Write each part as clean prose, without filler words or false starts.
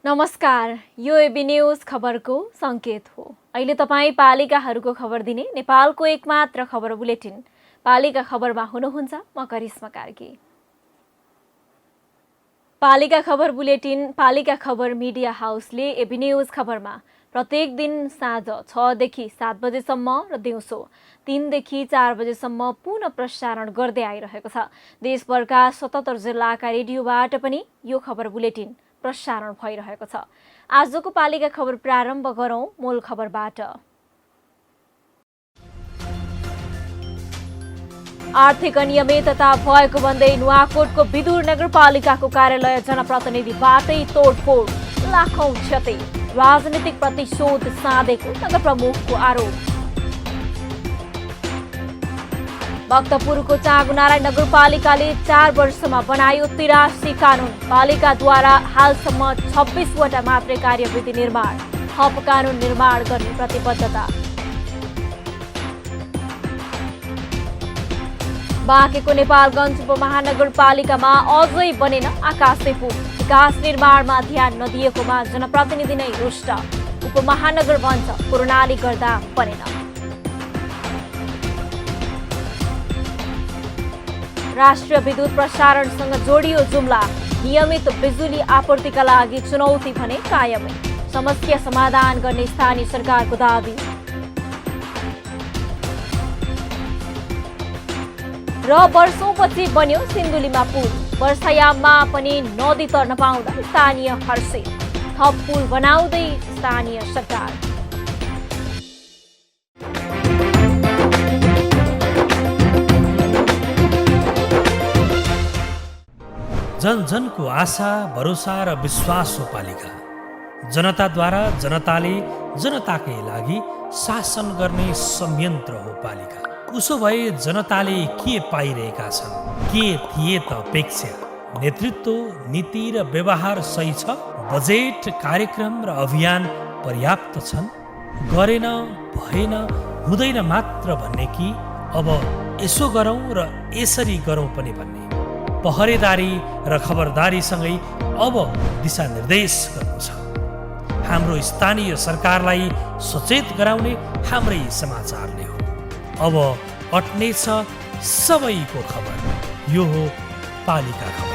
नमस्कार, यो AB news खबरको संकेत हो। अहिले तपाईँ पालिकाहरूको खबर दिने नेपालको एकमात्र खबर बुलेटिन पालिका खबरमा हुनुहुन्छ। म करिश्मा कार्की। पालिका खबर बुलेटिन पालिका खबर मिडिया हाउसले एबी न्यूज खबरमा प्रत्येक दिन साँझ 6 देखि 7 बजेसम्म र दिउँसो 3 देखि 4 बजेसम्म पुनः प्रसारण गर्दै आइरहेको छ। देशभरका 77 जिल्लाका रेडियोबाट पनि यो खबर बुलेटिन प्रसारण भइरहेको छ। आजको पालिका खबर प्रारम्भ गरौं मूल खबरबाट। आर्थिक अनियमितता भएको भन्दै नुवाकोटको विदुर नगरपालिकाको कार्यालय जनप्रतिनिधिबाटै तोडफोड, लाखौं क्षति, राजनीतिक प्रतिशोध साधेको नगर प्रमुखको आरोप। भक्तपुरको चाँगुनारायण नगरपालिकाले 4 वर्षमा बनायो 83 कानून। पालिकाद्वारा हालसम्म 26वटा मात्रै कार्यविधि निर्माण, थप कानून निर्माण गर्ने प्रतिबद्धता। बाँकेको नेपालगञ्ज उपमहानगरपालिकामा अझै बनेन आकाशे पुल। विकास निर्माणमा ध्यान नदिएकोमा जनप्रतिनिधि नै रुष्ट। उपमहानगर भन्छ कोरोनाले गर्दा बनेन। राष्ट्रिय विद्युत प्रसारणसँग जोडियो जुम्ला। नियमित बिजुली आपूर्तिका लागि चुनौती भने कायमै। समस्या समाधान गर्ने स्थानीय सरकारको दाबी। र वर्षौंपछि बन्यो सिन्धुलीमा पुल। वर्षायाममा पनि नदी तर्न पाउँदा स्थानीय हर्षित। थप पुल बनाउँदै स्थानीय सरकार। जन जनको आशा, भरोसा र विश्वास हो पालिका। जनताद्वारा जनताले जनताकै लागि शासन गर्ने संयन्त्र हो पालिका। उसो भए जनताले के पाइरहेका छन्? के थिए त अपेक्षा? नेतृत्व, नीति र व्यवहार सही छ? बजेट, कार्यक्रम र अभियान पर्याप्त छन्? गरेन, भएन, हुँदैन मात्र भन्ने कि अब यसो गरौँ र यसरी गरौँ पनि भन्ने? पहरेदारी र खबरदारीसँगै अब दिशानिर्देश गर्नु छ। हाम्रो स्थानीय सरकारलाई सचेत गराउने हाम्रै समाचारले हो। अब अट्नेछ सबैको खबर। यो हो पालिका खबर।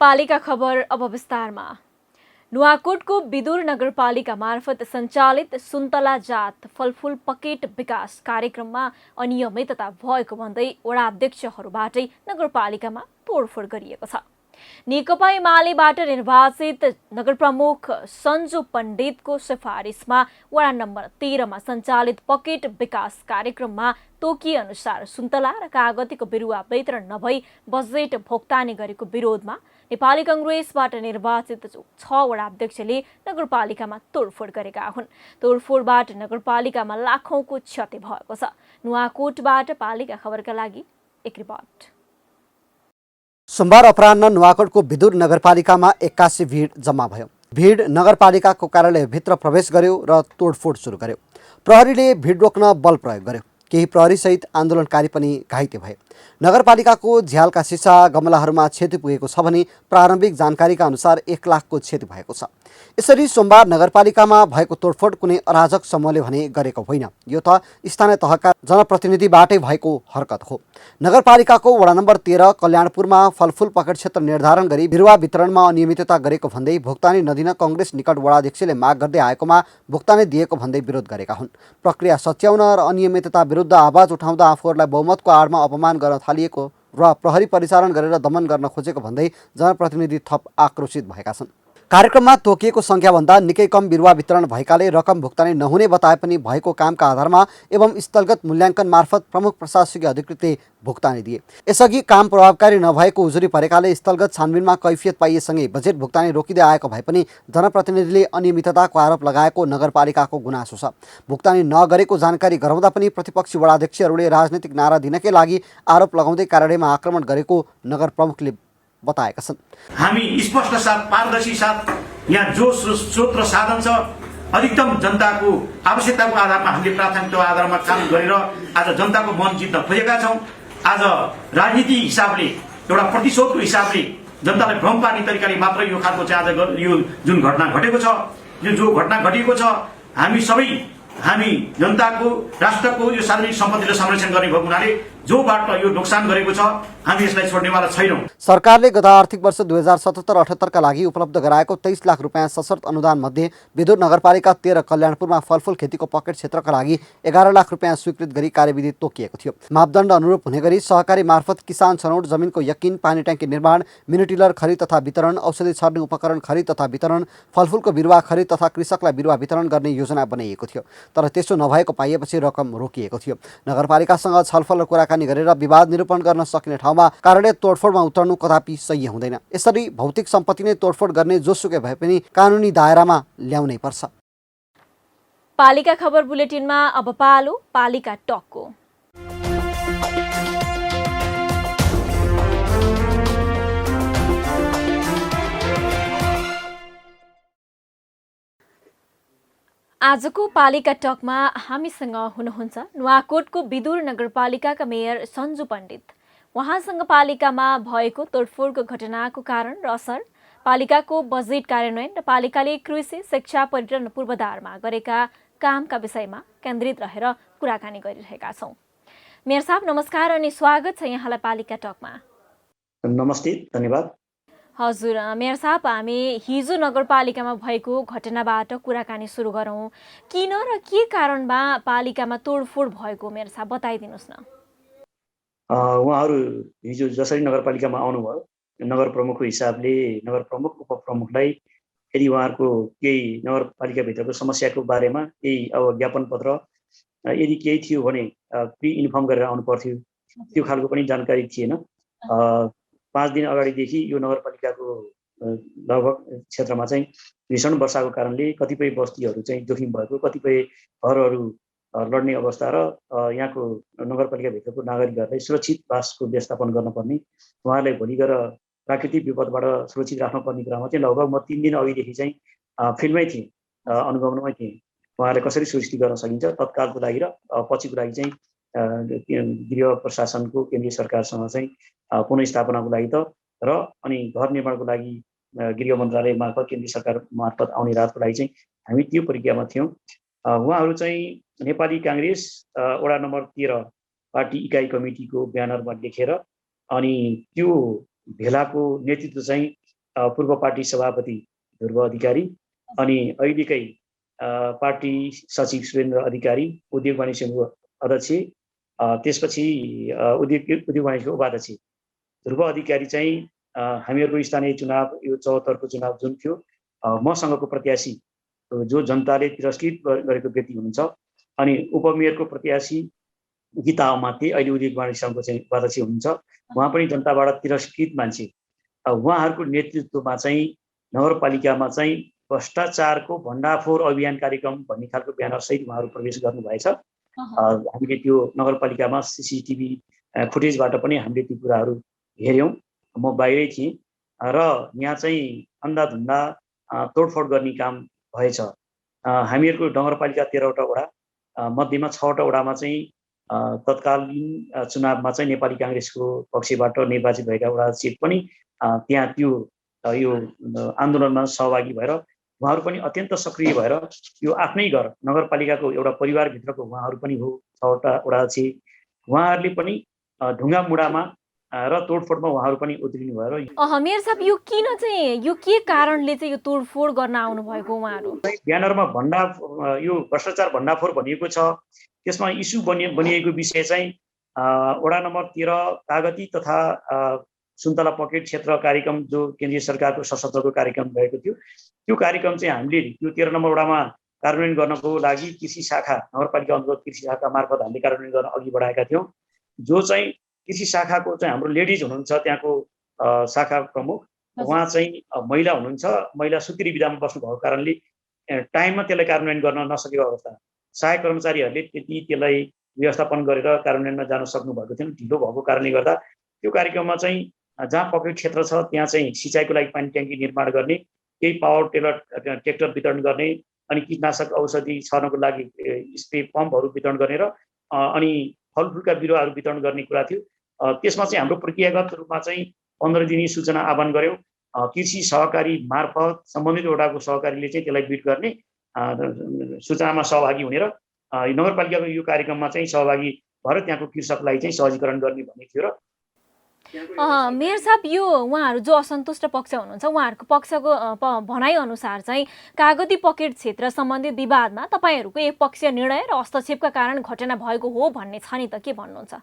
पालिका खबर अब विस्तारमा। नुवाकोटको विदुर नगरपालिका मार्फत सञ्चालित सुन्तला जात फलफुल पकेट विकास कार्यक्रममा अनियमितता भएको भन्दै वडा अध्यक्षहरूबाटै नगरपालिकामा तोडफोड गरिएको छ। नेकपा एमालेबाट निर्वाचित नगर प्रमुख सञ्जु पण्डितको सिफारिसमा वडा नम्बर 13 मा सञ्चालित पकेट विकास कार्यक्रममा तोकिए अनुसार सुन्तला र कागतीको बिरुवा वितरण नभई बजेट भुक्तानी गरेको विरोधमा नेपाली कांग्रेसबाट निर्वाचित 6 वडा अध्यक्षले नगरपालिकामा तोडफोड गरेका हुन्। तोडफोडबाट नगरपालिकामा लाखौंको क्षति भएको छ। नुवाकोटबाट पालिका खबरका लागि एक रिपोर्ट। सोमबार अपराह्न नुवाकोटको विदुर नगरपालिकामा 81 भिड जम्मा भयो। भिड नगरपालिकाको कार्यालयभित्र प्रवेश गर्यो र तोडफोड सुरु गर्यो। प्रहरीले भिड रोक्न बल प्रयोग गर्यो। केही प्रहरी सहित आन्दोलनकारी पनि घाइते भए। नगरपालिकाको झ्यालका सिसा गमलाहरूमा क्षति पुगेको छ भने प्रारम्भिक जानकारीका अनुसार 1 लाखको क्षति भएको छ। यसरी सोमबार नगरपालिकामा भएको तोडफोड कुनै अराजक समूहले भने गरेको होइन। यो त स्थानीय तहका जनप्रतिनिधिबाटै भएको हरकत हो। नगरपालिकाको वडा नम्बर 13 कल्याणपुरमा फलफुल पकेट क्षेत्र निर्धारण गरी बिरुवा वितरणमा अनियमितता गरेको भन्दै भुक्तानी नदिन कांग्रेस निकट वडा अध्यक्षले माग गर्दै आएकोमा भुक्तानी दिएको भन्दै विरोध गरेका हुन्। प्रक्रिया सच्याउन र अनियमितता विरुद्ध आवाज उठाउँदा आफूहरूलाई बहुमतको आडमा अपमान गर्न थालिएको र प्रहरी परिचालन गरेर दमन गर्न खोजेको भन्दै जनप्रतिनिधि थप आक्रोशित भएका छन्। कार्यक्रममा तोकिएको सङ्ख्याभन्दा निकै कम बिरुवा वितरण भएकाले रकम भुक्तानी नहुने बताए पनि भएको कामका आधारमा एवं स्थलगत मूल्याङ्कन मार्फत प्रमुख प्रशासकीय अधिकृतले भुक्तानी दिए। यसअघि काम प्रभावकारी नभएको उजुरी परेकाले स्थलगत छानबिनमा कैफियत पाइएसँगै बजेट भुक्तानी रोकिँदै आएको भए पनि जनप्रतिनिधिले अनियमितताको आरोप लगाएको नगरपालिकाको गुनासो छ। भुक्तानी नगरेको जानकारी गराउँदा पनि प्रतिपक्षी वडाध्यक्षहरूले राजनीतिक नारा दिनकै लागि आरोप लगाउँदै कार्यालयमा आक्रमण गरेको नगर प्रमुखले बताएका छन्। हामी स्पष्ट साथ पारदर्शी साथ यहाँ जो स्रोत र साधन छ अधिकतम जनताको आवश्यकताको आधारमा हामीले प्राथमिकताको आधारमा काम गरेर आज जनताको मन जित्न खोजेका छौँ। आज राजनीति हिसाबले एउटा प्रतिशोधको हिसाबले जनतालाई भ्रम पार्ने तरिकाले मात्र यो खालको चाहिँ आज यो जुन घटना घटेको छ, यो जो घटना घटेको छ, हामी जनताको राष्ट्रको यो सार्वजनिक सम्पत्तिलाई संरक्षण गर्ने भएको हुनाले जोबाट यो नोक्सान गरेको छ हामी यसलाई छोड्नेवाला छैनौँ। सरकारले गत आर्थिक वर्ष 2077-78 का लागि उपलब्ध गराएको 23 लाख रुपियाँ सशर्त अनुदान मध्ये विदुर नगरपालिका 13 कल्याणपुरमा फलफुल खेतीको पकेट क्षेत्रका लागि 11 लाख रुपियाँ स्वीकृत गरी कार्यविधि तोकिएको थियो। मापदण्ड अनुरूप हुने गरी सहकारी मार्फत किसान छनौट, जमिनको यकिन, पानी ट्याङ्की निर्माण, मिनी टिलर खरिद तथा वितरण, औषधि छर्ने उपकरण खरिद तथा वितरण, फलफुलको बिरुवा खरिद तथा कृषकलाई बिरुवा वितरण गर्ने योजना बनाइएको थियो। तर त्यसो नभएको पाइएपछि रकम रोकिएको थियो। नगरपालिकासँग छलफल र कुराकानी गरेर विवाद निरूपण गर्न सकिने ठाउँमा कार्यालय तोडफोडमा उत्रनु कदापि सही हुँदैन। यसरी भौतिक सम्पत्ति नै तोडफोड गर्ने जोसुकै भए पनि कानुनी दायरामा ल्याउनै पर्छ। पालिका खबर बुलेटिनमा अब पालो पालिका टकको। आजको पालिका टकमा हामीसँग हुनुहुन्छ नुवाकोटको विदुर नगरपालिकाका मेयर सञ्जु पण्डित। उहाँसँग पालिकामा भएको तोडफोडको घटनाको कारण र असर, पालिकाको बजेट कार्यान्वयन र पालिकाले कृषि, शिक्षा, पर्यटन पूर्वाधारमा गरेका कामका विषयमा केन्द्रित रहेर कुराकानी गरिरहेका छौँ। मेयर साहब नमस्कार अनि स्वागत छ यहाँलाई पालिका टकमा। नमस्ते, धन्यवाद। हजुर मेयर साहब, हामी हिजो नगरपालिकामा भएको घटनाबाट कुराकानी सुरु गरौँ। किन र के कारणमा पालिकामा तोडफोड भएको मेयर साहब बताइदिनुहोस् न। उहाँहरू हिजो जसरी नगरपालिकामा आउनुभयो, नगर प्रमुखको हिसाबले नगर प्रमुख उपप्रमुखलाई यदि उहाँहरूको केही नगरपालिकाभित्रको समस्याको बारेमा केही अब ज्ञापन पत्र यदि केही थियो भने प्रि इन्फर्म गरेर आउनु पर्थ्यो। त्यो खालको पनि जानकारी थिएन। 5 दिन अगाडिदेखि यो नगरपालिकाको लगभग क्षेत्रमा चाहिँ भीषण वर्षाको कारणले कतिपय बस्तीहरू चाहिँ जोखिम भएको, कतिपय घरहरू लड्ने अवस्था र यहाँको नगरपालिकाभित्रको नागरिकहरूलाई सुरक्षित बासको व्यवस्थापन गर्नुपर्ने, उहाँहरूलाई भोलि गएर प्राकृतिक विपदबाट सुरक्षित राख्नुपर्ने कुरामा चाहिँ लगभग म 3 दिन अघिदेखि चाहिँ फिल्डमै थिएँ, अनुगमनमै थिएँ। उहाँहरूलाई कसरी सुरक्षित गर्न सकिन्छ तत्कालको लागि र पछिको लागि चाहिँ गृह प्रशासनको केन्द्रीय सरकारसँग चाहिँ पुनर्स्थापनाको लागि त र अनि घर निर्माणको लागि गृह मन्त्रालय मार्फत केन्द्रीय सरकार मार्फत आउने राहतको लागि चाहिँ हामी त्यो प्रक्रियामा थियौँ। उहाँहरू चाहिँ नेपाली काङ्ग्रेस वडा नम्बर 13 पार्टी इकाइ कमिटीको ब्यानरमा लेखेर अनि त्यो भेलाको नेतृत्व चाहिँ पूर्व पार्टी सभापति ध्रुव अधिकारी अनि अहिलेकै पार्टी सचिव सुरेन्द्र अधिकारी, उद्योग वाणिज्य सङ्घको अध्यक्ष, त्यसपछि उद्योग वाणिज्यको उपाध्यक्ष ध्रुव अधिकारी चाहिँ हामीहरूको स्थानीय चुनाव यो 74 को चुनाव जुन थियो मसँगको प्रत्याशी जो जनताले तिरस्कृत गरेको व्यक्ति हुनुहुन्छ अनि उपमेयरको प्रत्याशी गीता अमात्य अहिले उद्योग वाणिज्य सङ्घको चाहिँ उपाध्यक्ष हुनुहुन्छ। उहाँ पनि जनताबाट तिरस्कृत मान्छे। उहाँहरूको नेतृत्वमा चाहिँ नगरपालिकामा चाहिँ भ्रष्टाचारको भण्डाफोर अभियान कार्यक्रम भन्ने खालको ब्यानर सहित उहाँहरू प्रवेश गर्नुभएछ। हामीले त्यो नगरपालिकामा CCTV फुटेजबाट पनि हामीले त्यो कुराहरू हेऱ्यौँ। म बाहिरै थिएँ र यहाँ चाहिँ अन्धाधुन्दा तोडफोड गर्ने काम भएछ। हामीहरूको नगरपालिका 13वटा वडा मध्येमा 6वटा वडामा चाहिँ तत्कालीन चुनावमा चाहिँ नेपाली काङ्ग्रेसको पक्षबाट निर्वाचित भएका वडा सिट पनि त्यहाँ त्यो यो आन्दोलनमा सहभागी भएर उहाँहरू पनि अत्यन्त सक्रिय भएर यो आफ्नै घर नगरपालिकाको एउटा परिवारभित्रको उहाँहरू पनि हो। 6वटा वडा चाहिँ उहाँहरूले पनि ढुङ्गा मुढामा र तोडफोडमा उहाँहरू पनि उत्रिनु भयो। मेयर साहब यो के कारणले चाहिँ यो तोडफोड गर्न आउनु भएको उहाँहरू? ब्यानरमा यो भ्रष्टाचार भण्डाफोर भनिएको छ। त्यसमा इस्यु बनिएको विषय चाहिँ वडा नम्बर 13 कागती तथा सुन्तला पकेट क्षेत्र कार्यक्रम जो केन्द्रीय सरकारको सशस्त्रको कार्यक्रम भएको थियो, त्यो कार्यक्रम चाहिँ हामीले त्यो 13 नम्बर वडामा कार्यान्वयन गर्नको लागि कृषि शाखा नगरपालिका अन्तर्गत कृषि शाखा मार्फत हामीले कार्यान्वयन गर्न अघि बढाएका थियौँ। जो चाहिँ कृषि शाखाको चाहिँ हाम्रो लेडिज हुनुहुन्छ त्यहाँको शाखा प्रमुख, उहाँ चाहिँ महिला हुनुहुन्छ। महिला सुत्केरी विधामा बस्नुभएको कारणले टाइममा त्यसलाई कार्यान्वयन गर्न नसकेको अवस्था, सहायक कर्मचारीहरूले त्यसलाई व्यवस्थापन गरेर कार्यान्वयनमा जान सक्नु भएको थिएन। ढिलो भएको कारणले गर्दा त्यो कार्यक्रममा चाहिँ जहाँ पकेट क्षेत्र छ त्यहाँ चाहिँ सिँचाइको लागि पानी ट्याङ्की निर्माण गर्ने, केही पावर टेलर ट्र्याक्टर वितरण गर्ने, अनि कीटनाशक औषधि छर्नको लागि स्प्रे पम्पहरू वितरण गर्ने र अनि फलफुलका बिरुवाहरू वितरण गर्ने कुरा थियो। त्यसमा चाहिँ हाम्रो प्रक्रियागत रूपमा चाहिँ 15 दिने सूचना आह्वान गऱ्यौँ। कृषि सहकारी मार्फत सम्बन्धित वडाको सहकारीले चाहिँ त्यसलाई बिट गर्ने सूचनामा सहभागी हुने र नगरपालिकाको यो कार्यक्रममा चाहिँ सहभागी भएर त्यहाँको कृषकलाई चाहिँ सहजीकरण गर्ने भन्ने थियो। र मेयर साहब, यो उहाँहरू जो असन्तुष्ट पक्ष हुनुहुन्छ उहाँहरूको पक्षको भनाइअनुसार चाहिँ कागती पकेट क्षेत्र सम्बन्धी विवादमा तपाईँहरूको एक पक्षीय निर्णय र हस्तक्षेपका कारण घटना भएको हो भन्ने छ नि त, के भन्नुहुन्छ?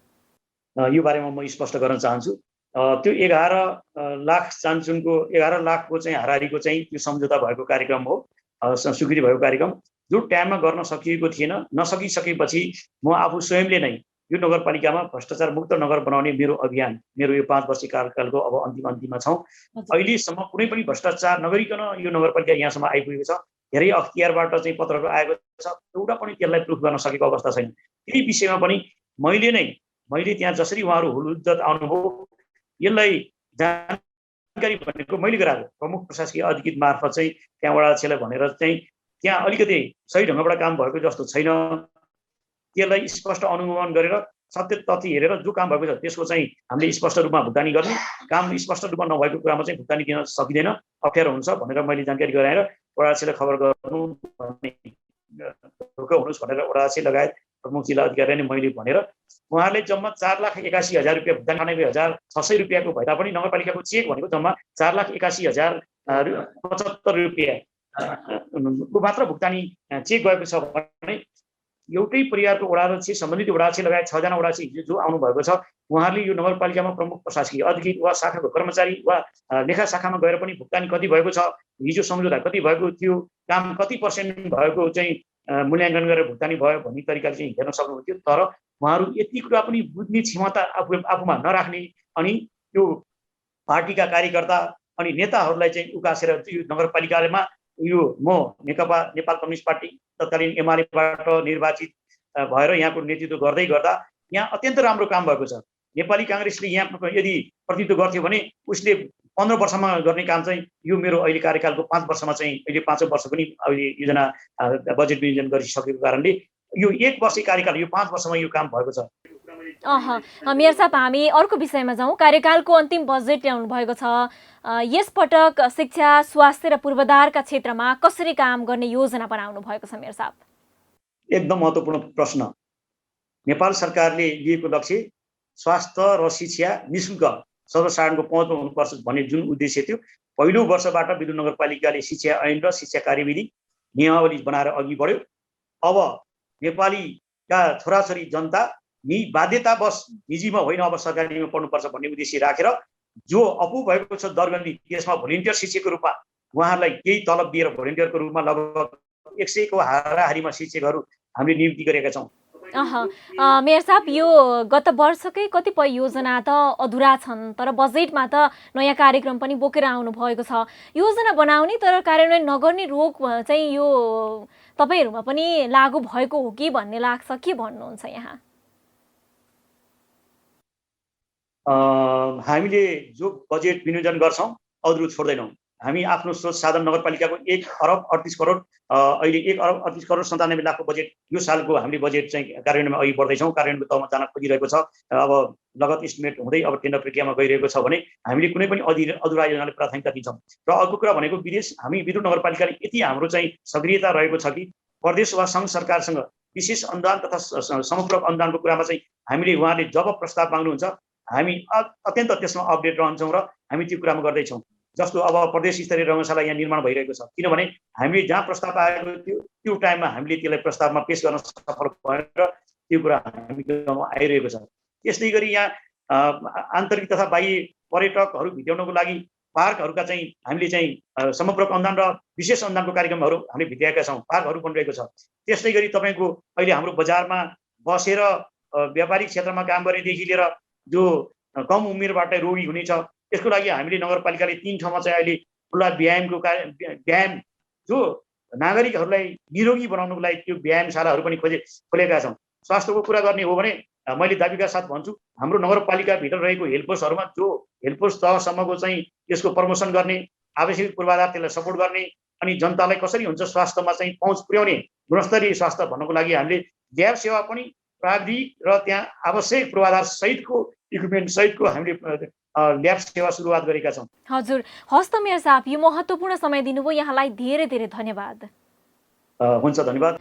यो बारेमा म स्पष्ट गर्न चाहन्छु। त्यो 11 लाख चान्चुनको 11 लाखको चाहिँ हाराहारीको चाहिँ त्यो सम्झौता भएको कार्यक्रम हो, स्वीकृति भएको कार्यक्रम, जो टाइममा गर्न सकिएको थिएन। नसकिसकेपछि म आफू स्वयंले नै यो नगरपालिकामा भ्रष्टाचार मुक्त नगर बनाउने मेरो अभियान, मेरो यो 5 वर्षीय कार्यकालको अब अन्तिममा छौँ। अहिलेसम्म कुनै पनि भ्रष्टाचार नगरिकन यो नगरपालिका यहाँसम्म आइपुगेको छ। धेरै अख्तियारबाट चाहिँ पत्रहरू आएको छ, एउटा पनि त्यसलाई प्रुफ गर्न सकेको अवस्था छैन। त्यही विषयमा पनि मैले त्यहाँ जसरी उहाँहरू हुलुद्दत आउनुभयो, यसलाई जानकारी भनेको मैले गराएको प्रमुख प्रशासकीय अधिकृत मार्फत चाहिँ त्यहाँ वडा अध्यक्षलाई भनेर चाहिँ त्यहाँ अलिकति सही ढङ्गबाट काम भएको जस्तो छैन, त्यसलाई स्पष्ट अनुगमन गरेर सत्य तथ्य हेरेर जो काम भएको छ त्यसको चाहिँ हामीले स्पष्ट रूपमा भुक्तानी गर्ने, काम स्पष्ट रूपमा नभएको कुरामा चाहिँ भुक्तानी दिन सकिँदैन, अप्ठ्यारो हुन्छ भनेर मैले जानकारी गराएर वडा अध्यक्षलाई खबर गर्नु भन्ने ढुक्क हुनुहोस् भनेर वडा अध्यक्ष लगायत प्रमुख जिल्ला अधिकारीलाई नै मैले भनेर उहाँहरूले जम्मा 4,81,000 रुपियाँ भुक्तानी 98,600 रुपियाँको भए तापनि नगरपालिकाको चेक भनेको जम्मा 4,81,075 रुपियाँ को मात्र भुक्तानी चेक गएको छ भने एउटै परिवारको वडा अध्यक्ष, सम्बन्धित वडा अध्यक्ष लगायत 6 जना वडा अध्यक्ष जो आउनु भएको छ उहाँहरूले यो नगरपालिकामा प्रमुख प्रशासकीय अधिकृत वा शाखाको कर्मचारी वा लेखा शाखामा गएर पनि भुक्तानी कति भएको छ, हिजो सम्झौता कति भएको थियो, काम कति % भएको चाहिँ मूल्याङ्कन गरेर भुक्तानी भयो भन्ने तरिकाले चाहिँ हेर्न सक्नुहुन्थ्यो। तर उहाँहरू यति कुरा पनि बुझ्ने क्षमता आफूमा नराख्ने अनि त्यो पार्टीका कार्यकर्ता अनि नेताहरूलाई चाहिँ उकासेर यो नगरपालिकामा यो म नेकपा नेपाल कम्युनिस्ट पार्टी तत्कालीन एमालेबाट निर्वाचित भएर यहाँको नेतृत्व गर्दै गर्दा यहाँ अत्यन्त राम्रो काम भएको छ। नेपाली काङ्ग्रेसले यहाँ यदि प्रतिनिधित्व गर्थ्यो भने उसले 15 वर्षमा गर्ने काम चाहिँ यो मेरो अहिले कार्यकालको 5 वर्षमा चाहिँ अहिले 5औं वर्ष पनि अहिले योजना बजेट विनियोजन गरिसकेको कारणले यो 1 वर्ष कार्यकाल यो 5 वर्षमा यो काम भएको छ। मेयर साहब, हामी अर्को विषयमा जाउँ। कार्यकालको अन्तिम बजेट ल्याउनु भएको छ। यसपटक शिक्षा, स्वास्थ्य र पूर्वाधारका क्षेत्रमा कसरी काम गर्ने योजना बनाउनु भएको छ मेयर साहब? एकदम महत्त्वपूर्ण प्रश्न। नेपाल सरकारले लिएको लक्ष्य स्वास्थ्य र शिक्षा निःशुल्क सर्वसाधारणको पहुँचमा हुनुपर्छ भन्ने जुन उद्देश्य थियो, पहिलो वर्षबाट विदुर नगरपालिकाले शिक्षा ऐन र शिक्षा कार्यविधि नियमावली बनाएर अघि बढ्यो। अब नेपालीका छोराछोरी जनता बाध्यतावश निजीमा होइन अब सरकारीमा पढ्नुपर्छ भन्ने उद्देश्य राखेर जो अपुग भएको छ दरबन्दी, त्यसमा भोलिन्टियर शिक्षकको रूपमा उहाँहरूलाई केही तलब दिएर भोलिन्टियरको रूपमा लगभग 100 को हाराहारीमा शिक्षकहरू हामीले नियुक्ति गरेका छौँ। मेयर साहब, यो गत वर्षकै कतिपय योजना त अधुरा छन्, तर बजेटमा त नयाँ कार्यक्रम पनि बोकेर आउनु भएको छ। योजना बनाउने तर कार्यान्वयन नगर्ने रोग चाहिँ यो तपाईँहरूमा पनि लागू भएको हो कि भन्ने लाग्छ, के भन्नुहुन्छ यहाँ? हामीले जो बजेट विनियोजन गर्छौँ अधुरो छोड्दैनौँ। हामी आफ्नो स्रोत साधन नगरपालिकाको 1 अरब 38 करोड अहिले 1 अरब 38 करोड 97 लाखको बजेट यो सालको हामीले बजेट चाहिँ कार्यान्वयनमा अघि बढ्दैछौँ, कार्यान्वयनको तहमा जान खोजिरहेको छ। अब लगत इस्टिमेट हुँदै अब टेन्डर प्रक्रियामा गइरहेको छ भने हामीले कुनै पनि अधुरा योजनालाई प्राथमिकता दिन्छौँ। र अर्को कुरा भनेको विदेश, हामी विदुर नगरपालिकाले यति हाम्रो चाहिँ सक्रियता रहेको छ कि प्रदेश वा सङ्घ सरकारसँग विशेष अनुदान तथा समपूरक अनुदानको कुरामा चाहिँ हामीले उहाँले जब प्रस्ताव माग्नुहुन्छ हामी अत्यन्त त्यसमा अपडेट रहन्छौँ र हामी त्यो कुरामा गर्दैछौँ। जस्तो अब प्रदेश स्तरीय रङ्गशाला यहाँ निर्माण भइरहेको छ, किनभने हामीले जहाँ प्रस्ताव आएको थियो त्यो टाइममा हामीले त्यसलाई प्रस्तावमा पेश गर्न सफल भएर त्यो कुरा हामीमा आइरहेको छ। त्यस्तै गरी यहाँ आन्तरिक तथा बाह्य पर्यटकहरू भित्र्याउनको लागि पार्कहरूका चाहिँ हामीले चाहिँ समग्र अनुदान र विशेष अनुदानको कार्यक्रमहरू हामीले भित्र्याएका छौँ। पार्कहरू बनिरहेको छ। त्यस्तै गरी तपाईँको अहिले हाम्रो बजारमा बसेर व्यापारिक क्षेत्रमा काम गर्नेदेखि लिएर जो कम उमेरबाट रोगी हुनेछ त्यसको लागि हामीले नगरपालिकाले 3 ठाउँमा चाहिँ अहिले खुल्ला व्यायाम जो नागरिकहरूलाई निरोगी बनाउनको लागि त्यो व्यायामशालाहरू पनि खोलेका छौँ। स्वास्थ्यको कुरा गर्ने हो भने मैले दाबीका साथ भन्छु हाम्रो नगरपालिकाभित्र रहेको हेल्थ पोस्टहरूमा जो हेल्थ पोस्ट तहसम्मको चाहिँ यसको प्रमोसन गर्ने आवश्यक पूर्वाधार त्यसलाई सपोर्ट गर्ने अनि जनतालाई कसरी हुन्छ स्वास्थ्यमा चाहिँ पहुँच पुर्याउने गुणस्तरीय स्वास्थ्य भन्नको लागि हामीले ल्याब सेवा पनि प्राविधिक र त्यहाँ आवश्यक पूर्वाधार सहितको इक्विपमेन्ट सहितको हामीले ल्याब सेवा सुरुवात गरेका छौँ। हजुर, हस् त मेयर साहब, यो महत्त्वपूर्ण समय दिनुभयो, यहाँलाई धेरै धेरै धन्यवाद। हुन्छ, धन्यवाद।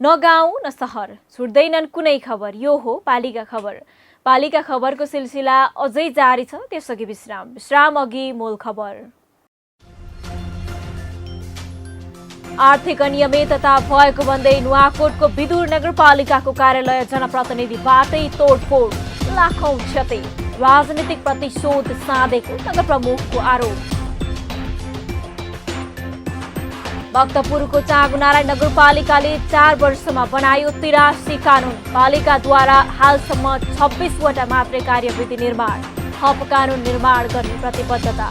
न गाउँ न सहर छुट्दैनन् कुनै खबर, यो हो पालिका खबर। पालिका खबरको सिलसिला अझै जारी छ, त्यसअघि विश्राम अघि मूल खबर। आर्थिक अनियमितता भएको भन्दै नुवाकोटको विदुर नगरपालिकाको कार्यालय जनप्रतिनिधिबाटै तोडफोड, लाखौं क्षति, राजनीतिक प्रतिशोध साधेको नगर प्रमुखको आरोप। भक्तपुरको चाँगुनारायण नगरपालिकाले 4 वर्षमा बनायो 83 कानून। पालिकाद्वारा हालसम्म 26 वटा मात्रै कार्यविधि निर्माण, थप कानून निर्माण गर्ने प्रतिबद्धता।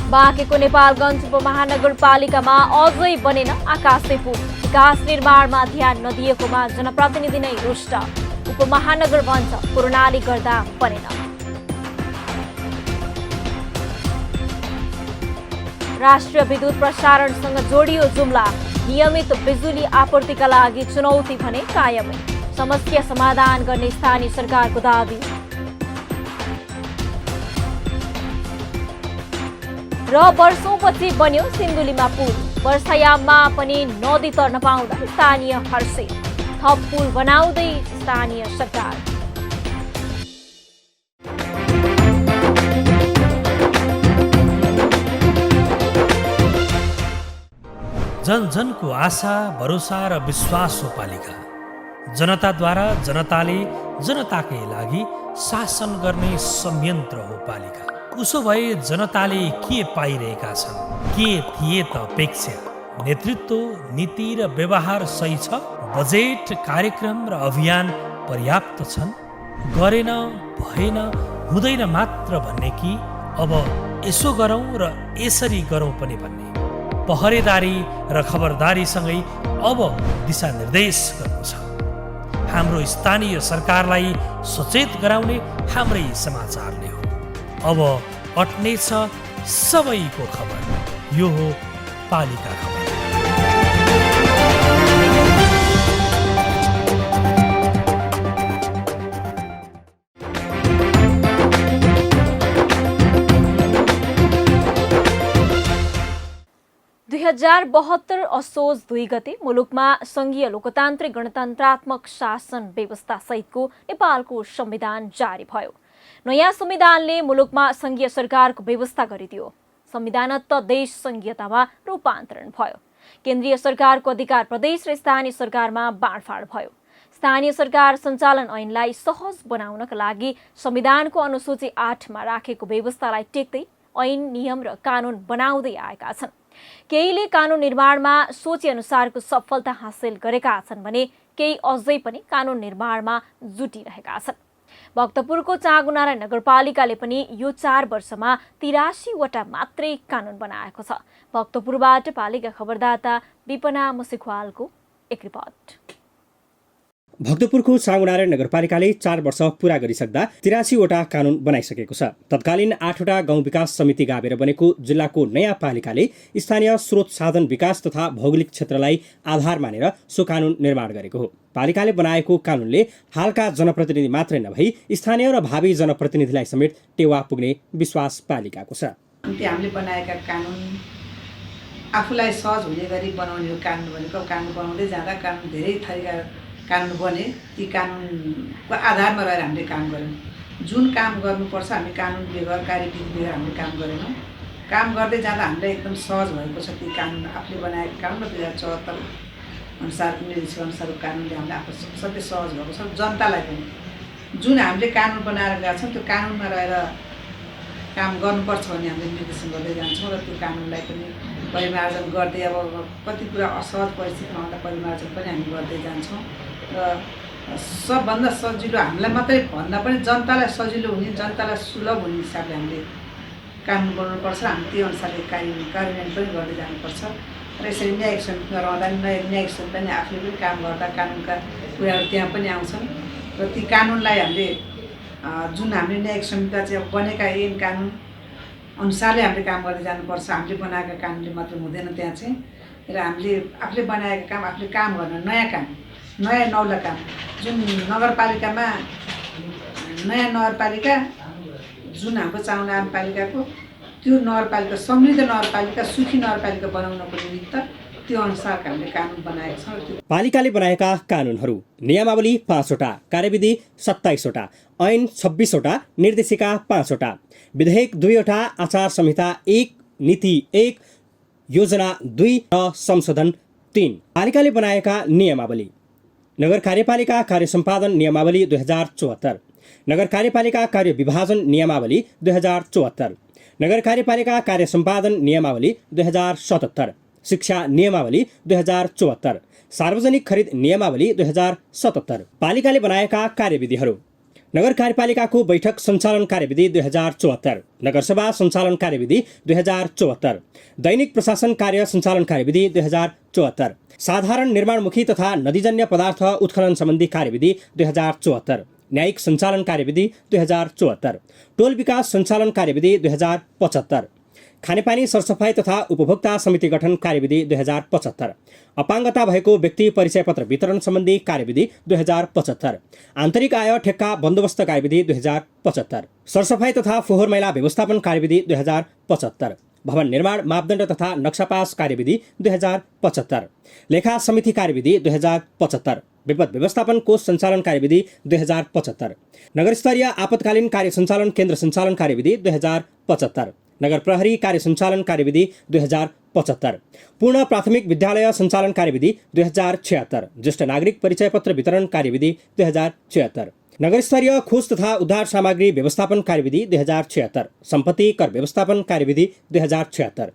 बाँकेको नेपालगञ्ज उपमहानगरपालिकामा अझै बनेन आकाशे पुल, विकास निर्माणमा ध्यान नदिएकोमा जनप्रतिनिधि नै रुष्ट। उपमहानगर भन्छ कोरोनाले गर्दा बनेन। राष्ट्रिय विद्युत प्रसारणसँग जोडियो जुम्ला, नियमित बिजुली आपूर्तिका लागि चुनौती भने कायमै, समस्या समाधान गर्ने स्थानीय सरकारको दाबी। र वर्षौंपछि बन्यो सिन्धुलीमा पुल, वर्षायाममा पनि नदी तर्न पाउँदा स्थानीय हर्षित, थप पुल बनाउँदै स्थानीय सरकार। जन जनको आशा, भरोसा र विश्वास हो पालिका। जनताद्वारा जनताले जनताकै लागि शासन गर्ने संयन्त्र हो पालिका। उसो भए जनताले के पाइरहेका छन्, के थिए त अपेक्षा? नेतृत्व, नीति र व्यवहार सही छ? बजेट, कार्यक्रम र अभियान पर्याप्त छन्? गरेन, भएन, हुँदैन मात्र भन्ने कि अब यसो गरौँ र यसरी गरौँ पनि भन्ने? पहरेदारी र खबरदारीसँगै अब दिशानिर्देश गर्नु छ। हाम्रो स्थानीय सरकारलाई सचेत गराउने हाम्रै समाचारले हो। अब अट्नेछ सबैको खबर, यो हो पालिका खबर। असोज 2 गते मुलुकमा संघीय लोकतान्त्रिक गणतन्त्रात्मक शासन व्यवस्था सहितको नेपालको संविधान जारी भयो। नयाँ संविधानले मुलुकमा संघीय सरकारको व्यवस्था गरिदियो। संविधानत्त देश संघीयतामा रूपान्तरण भयो। केन्द्रीय सरकारको अधिकार प्रदेश र स्थानीय सरकारमा बाँडफाँड भयो। स्थानीय सरकार सञ्चालन ऐनलाई सहज बनाउनका लागि संविधानको अनुसूची 8 मा राखेको व्यवस्थालाई टेक्दै ऐन, नियम र कानून बनाउँदै आएका छन्। केहीले कानून निर्माणमा सोचे अनुसारको सफलता हासिल गरेका छन् भने केही अझै पनि कानून निर्माणमा जुटिरहेका छन्। भक्तपुरको चाँगुनारायण नगरपालिकाले पनि यो 4 वर्षमा 83 वटा मात्रै कानून बनाएको छ। भक्तपुरबाट पालिका खबरदाता विपना मुसिखवालको एक रिपोर्ट। भक्तपुरको चाँगुनारायण नगरपालिकाले 4 वर्ष पूरा गरिसक्दा 83 वटा कानून बनाइसकेको छ। तत्कालीन 8 वटा गाउँ विकास समिति गाभेर बनेको जिल्लाको नयाँ पालिकाले स्थानीय स्रोत साधन विकास तथा भौगोलिक क्षेत्रलाई आधार मानेर सो कानून निर्माण गरेको हो। पालिकाले बनाएको कानूनले हालका जनप्रतिनिधि मात्रै नभई स्थानीय र भावी जनप्रतिनिधिलाई समेत टेवा पुग्ने विश्वास पालिकाको छ। हामीले बनाएका कानून आफूलाई सहज हुने गरी बनाउने कानून भनेको कानून बनाउँदै जाँदा कानून धेरै थरीका कानून बने। ती कानूनको आधारमा रहेर हामीले काम गऱ्यौँ। जुन काम गर्नुपर्छ हामी कानून बेगर कार्यविधि बेगर हामीले काम गरेनौँ। काम गर्दै जाँदा हामीलाई एकदम सहज भएको छ ती कानुन आफूले बनाएको कानुन र 2074 अनुसार निर्देशिका अनुसारको कानुनले हामीलाई आफू सबै सहज भएको छ। जनतालाई पनि जुन हामीले कानुन बनाएर गएका छौँ त्यो कानुनमा रहेर काम गर्नुपर्छ भन्ने हामीले निर्देशन गर्दै जान्छौँ र त्यो कानुनलाई पनि परिमार्जन गर्दै अब कति कुरा असहज परिस्थितिमा आउँदा परिमार्जन पनि हामी गर्दै जान्छौँ र सबभन्दा सजिलो हामीलाई मात्रै भन्दा पनि जनतालाई सजिलो हुने जनतालाई सुलभ हुने हिसाबले हामीले कानुन बनाउनुपर्छ र हामी त्यो अनुसारले कार्यान्वयन पनि गर्दै जानुपर्छ र यसरी न्यायिक समितिमा रहँदा न्यायिक समिति पनि आफूले पनि काम गर्दा कानुनका कुराहरू त्यहाँ पनि आउँछन् र ती कानुनलाई हामीले जुन हामीले न्यायिक समितिमा चाहिँ अब बनेका ऐन कानुन अनुसारले हामीले काम गर्दै जानुपर्छ। हामीले बनाएका कानुनले मात्र हुँदैन त्यहाँ चाहिँ र हामीले आफूले बनाएका काम आफूले काम गर्न नयाँ काम नयाँ नौला काम जुन नगरपालिकामा नयाँ नगरपालिका जुन हाम्रो चाहना पालिकाको त्यो नगरपालिका समृद्ध नगरपालिका सुखी नगरपालिका बनाउनको निमित्त त्यो अनुसार हामीले कानुन बनाएका छौँ। पालिकाले बनाएका कानुनहरू नियमावली 5 वटा, कार्यविधि 27 वटा, ऐन 26 वटा, निर्देशिका 5 वटा, विधेयक 2 वटा, आचार संहिता 1, नीति 1, योजना 2 र संशोधन 3। पालिकाले बनाएका नियमावली नगर कार्यपालिका कार्य सम्पादन नियमावली 2074, नगर कार्यपालिका कार्य विभाजन नियमावली 2074, नगर कार्यपालिका कार्य सम्पादन नियमावली 2077, शिक्षा नियमावली 2074, सार्वजनिक खरिद नियमावली 2077। पालिकाले बनाएका कार्यविधिहरू नगर कार्यपालिकाको बैठक सञ्चालन कार्यविधि 2074, नगरसभा सञ्चालन कार्यविधि 2074, दैनिक प्रशासन कार्य सञ्चालन कार्यविधि 2074, साधारण निर्माणमुखी तथा नदीजन्य पदार्थ उत्खनन सम्बन्धी कार्यविधि 2074, न्यायिक सञ्चालन कार्यविधि 2074, टोल विकास सञ्चालन कार्यविधि 2075, खानेपानी सरसफाई तथा उपभोक्ता समिति गठन कार्यविधि 2075, अपाङ्गता भएको व्यक्ति परिचय पत्र वितरण सम्बन्धी कार्यविधि 2075, आन्तरिक आय ठेक्का बन्दोबस्त कार्यविधि 2075, सरसफाई तथा फोहोर मैला व्यवस्थापन कार्यविधि 2075, भवन निर्माण मापदण्ड तथा नक्सा पास कार्यविधि 2075, लेखा समिति कार्यविधि 2075, विपद व्यवस्थापन कोष सञ्चालन कार्यविधि 2075, नगरस्तरीय आपतकालीन कार्य सञ्चालन केन्द्र सञ्चालन कार्यविधि 2075, नगर प्रहरी कार्य सञ्चालन कार्यविधि 2075, पूर्ण प्राथमिक विद्यालय सञ्चालन कार्यविधि 2076, ज्येष्ठ नागरिक परिचय पत्र वितरण कार्यविधि 2076, नगरस्तरीय खोज तथा उद्धार सामग्री व्यवस्थापन कार्यविधि 2076, सम्पत्ति कर व्यवस्थापन कार्यविधि 2076,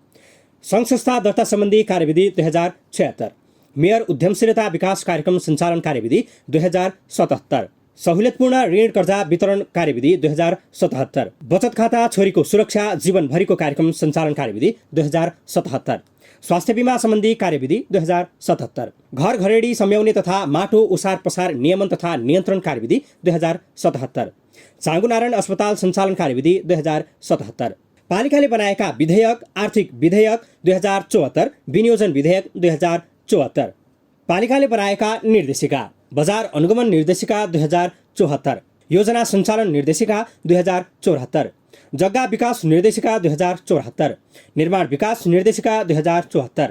सङ्घ संस्था दर्ता सम्बन्धी कार्यविधि 2076, मेयर उद्यमशीलता विकास कार्यक्रम सञ्चालन कार्यविधि 2077, सहुलियतपूर्ण ऋण कर्जा वितरण कार्यविधि 2077, बचत खाता छोरीको सुरक्षा जीवनभरिको कार्यक्रम सञ्चालन कार्यविधि 2077, स्वास्थ्य बीमा सम्बन्धी कार्यविधि 2077, घर घरेडी सम्याउने तथा माटो ओसार पसार नियमन तथा नियन्त्रण कार्यविधि 2077, चाँगुनारायण अस्पताल सञ्चालन कार्यविधि 2077, पालिकाले बनाएका विधेयक आर्थिक विधेयक 2074, विनियोजन विधेयक 2074, पालिकाले बनाएका निर्देशिका बजार अनुगमन निर्देशिका 2074, योजना सञ्चालन निर्देशिका 2074, जग्गा विकास निर्देशिका 2074, निर्माण विकास निर्देशिका 2074,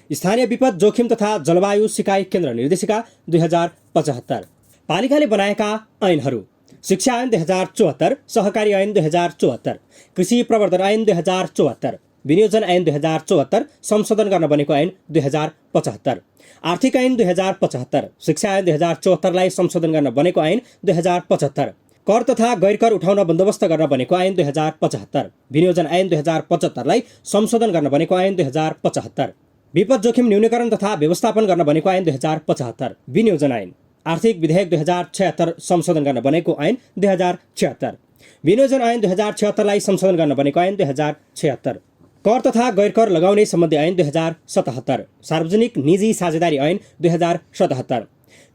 स्थानीय विपद जोखिम तथा जलवायु सिकाइ केन्द्र निर्देशिका 2075। पालिकाले बनाएका ऐनहरू शिक्षा ऐन 2074, सहकारी ऐन 2074, कृषि प्रवर्धन ऐन 2074, विनियोजन ऐन 2074, संशोधन गर्न बनेको ऐन 2075, आर्थिक ऐन 2075, शिक्षा ऐन 2074लाई संशोधन गर्न बनेको ऐन 2075, कर तथा गैरकर उठाउन बन्दोबस्त गर्न बनेको ऐन 2075, विनियोजन ऐन 2075लाई संशोधन गर्न बनेको ऐन 2075, विपद जोखिम न्यूनीकरण तथा व्यवस्थापन गर्न बनेको ऐन 2075, विनियोजन ऐन, आर्थिक विधेयक 2076 संशोधन गर्न बनेको ऐन 2076, विनियोजन ऐन 2076लाई संशोधन गर्न बनेको ऐन 2076, कर तथा गैरकर लगाउने सम्बन्धी ऐन 2077, सार्वजनिक निजी साझेदारी ऐन 2077,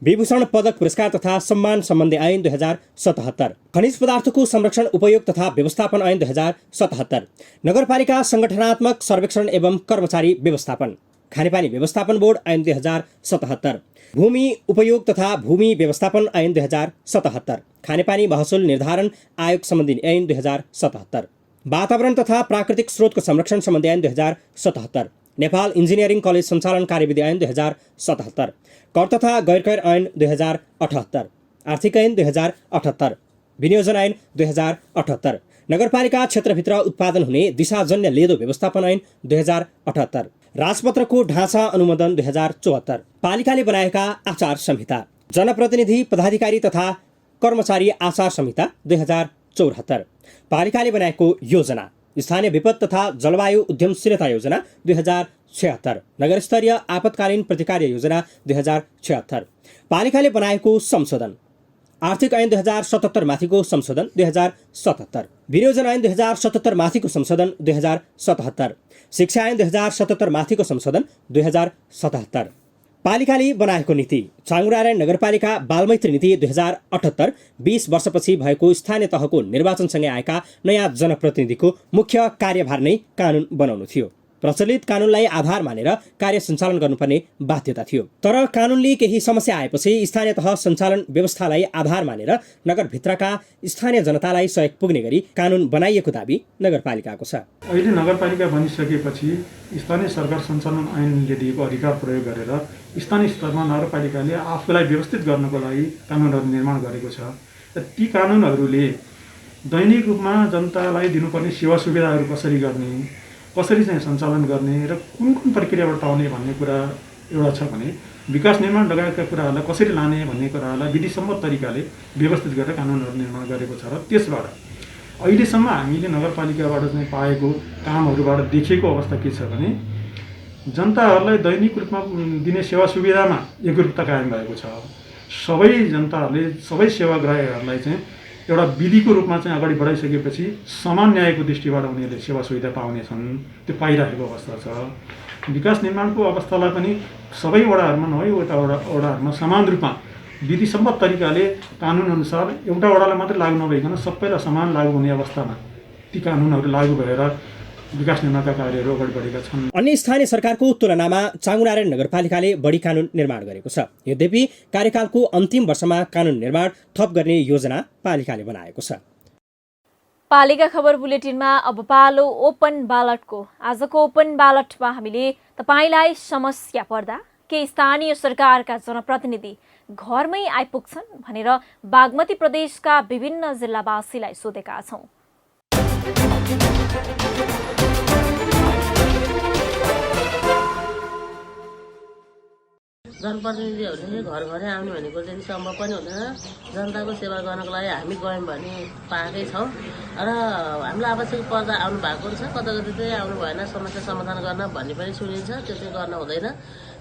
विभूषण पदक पुरस्कार तथा सम्मान सम्बन्धी ऐन 2077, खनिज पदार्थको संरक्षण उपयोग तथा व्यवस्थापन ऐन 2077, नगरपालिका संगठनात्मक सर्वेक्षण एवं कर्मचारी व्यवस्थापन, खानेपानी व्यवस्थापन बोर्ड ऐन 2077, भूमि उपयोग तथा भूमि व्यवस्थापन ऐन 2077, खानेपानी महसुल निर्धारण आयोग सम्बन्धी ऐन 2077, वातावरण तथा प्राकृतिक स्रोतको संरक्षण सम्बन्धी ऐन 2077, नेपाल इन्जिनियरिङ कलेज सञ्चालन कार्यविधि ऐन 2077, कर तथा गैरकर ऐन 2078, आर्थिक ऐन 2078, विनियोजन ऐन 2078, नगरपालिका क्षेत्रभित्र उत्पादन हुने दिशाजन्य लेदो व्यवस्थापन ऐन 2078, राजपत्रको ढाँचा अनुमोदन 2074, पालिकाले बनाएका आचार संहिता, जनप्रतिनिधि पदाधिकारी तथा कर्मचारी आचार संहिता 2074, पालिकाले बनाएको योजना, स्थानीय विपद तथा जलवायु उद्यमशीलता योजना 2076, नगरस्तरीय आपतकालीन प्रतिकार योजना 2076, पालिकाले बनाएको संशोधन, आर्थिक ऐन 2077 माथिको संशोधन 2077, विनियोजन ऐन 2077 माथिको संशोधन 2077, शिक्षा ऐन 2077 माथिको संशोधन 2077, पालिकाले बनाएको नीति, चाङ्गुनारायण नगरपालिका बालमैत्री नीति 2078 20 वर्षपछि भएको स्थानीय तहको निर्वाचनसँगै आएका नयाँ जनप्रतिनिधिको मुख्य कार्यभार नै कानुन बनाउनु थियो। प्रचलित कानुनलाई आधार मानेर कार्य सञ्चालन गर्नुपर्ने बाध्यता थियो। तर कानुनले केही समस्या आएपछि स्थानीय तह सञ्चालन व्यवस्थालाई आधार मानेर नगरभित्रका स्थानीय जनतालाई सहयोग पुग्ने गरी कानुन बनाइएको दाबी नगरपालिकाको छ। अहिले नगरपालिका बनिसकेपछि स्थानीय सरकार सञ्चालन ऐनले दिएको अधिकार प्रयोग गरेर स्थानीय स्तरमा नगरपालिकाले आफूलाई व्यवस्थित गर्नको लागि कानुनहरू निर्माण गरेको छ। र ती कानुनहरूले दैनिक रूपमा जनतालाई दिनुपर्ने सेवा सुविधाहरू कसरी गर्ने, कसरी चाहिँ सञ्चालन गर्ने र कुन कुन प्रक्रियाबाट पाउने भन्ने कुरा एउटा छ भने विकास निर्माण लगायतका कुराहरूलाई कसरी लाने भन्ने कुराहरूलाई विधिसम्मत तरिकाले व्यवस्थित गरेर कानुनहरू निर्माण गरेको छ। र त्यसबाट अहिलेसम्म हामीले नगरपालिकाबाट चाहिँ पाएको कामहरूबाट देखेको अवस्था के छ भने जनताहरूलाई दैनिक रूपमा दिने सेवा सुविधामा एकरूपता कायम भएको छ। सबै जनताहरूले सबै सेवाग्राहीहरूलाई चाहिँ एउटा विधिको रूपमा चाहिँ अगाडि बढाइसकेपछि समान न्यायको दृष्टिबाट उनीहरूले सेवा सुविधा पाउनेछन्, त्यो पाइरहेको अवस्था छ। विकास निर्माणको अवस्थालाई पनि सबै वडाहरूमा नभएवटा वडाहरूमा समान रूपमा विधिसम्मत तरिकाले कानुनअनुसार एउटा वडालाई मात्रै लागू नभइकन सबैलाई समान लागू हुने अवस्थामा ती कानुनहरू लागू भएर विकास निर्माणका कार्यहरू अगाडि बढेका छन्। अन्य स्थानीय सरकारको तुलनामा चाङ्गुनारायण नगरपालिकाले बढी कानुन निर्माण गरेको छ। यद्यपि कार्यकालको अन्तिम वर्षमा कानुन निर्माण थप गर्ने योजना पालिकाले बनाएको छ। पालिका खबर बुलेटिनमा अब पालो ओपन ब्यालटको। आजको ओपन ब्यालटमा हामीले तपाईलाई समस्या पर्दा के स्थानीय सरकारका जनप्रतिनिधि घरमै आइपुग्छन् भनेर बागमती प्रदेशका विभिन्न जिल्लावासीलाई सोधेका छौं। जनप्रतिनिधिहरूले घर घरै आउने भनेको चाहिँ सम्भव पनि हुँदैन। जनताको सेवा गर्नको लागि हामी गयौँ भने पाएकै छौँ र हामीलाई आवश्यक पर्दा आउनु भएको छ, कता कता चाहिँ आउनु भएन, समस्या समाधान गर्न भन्ने पनि सुनिन्छ। त्यो चाहिँ गर्न हुँदैन।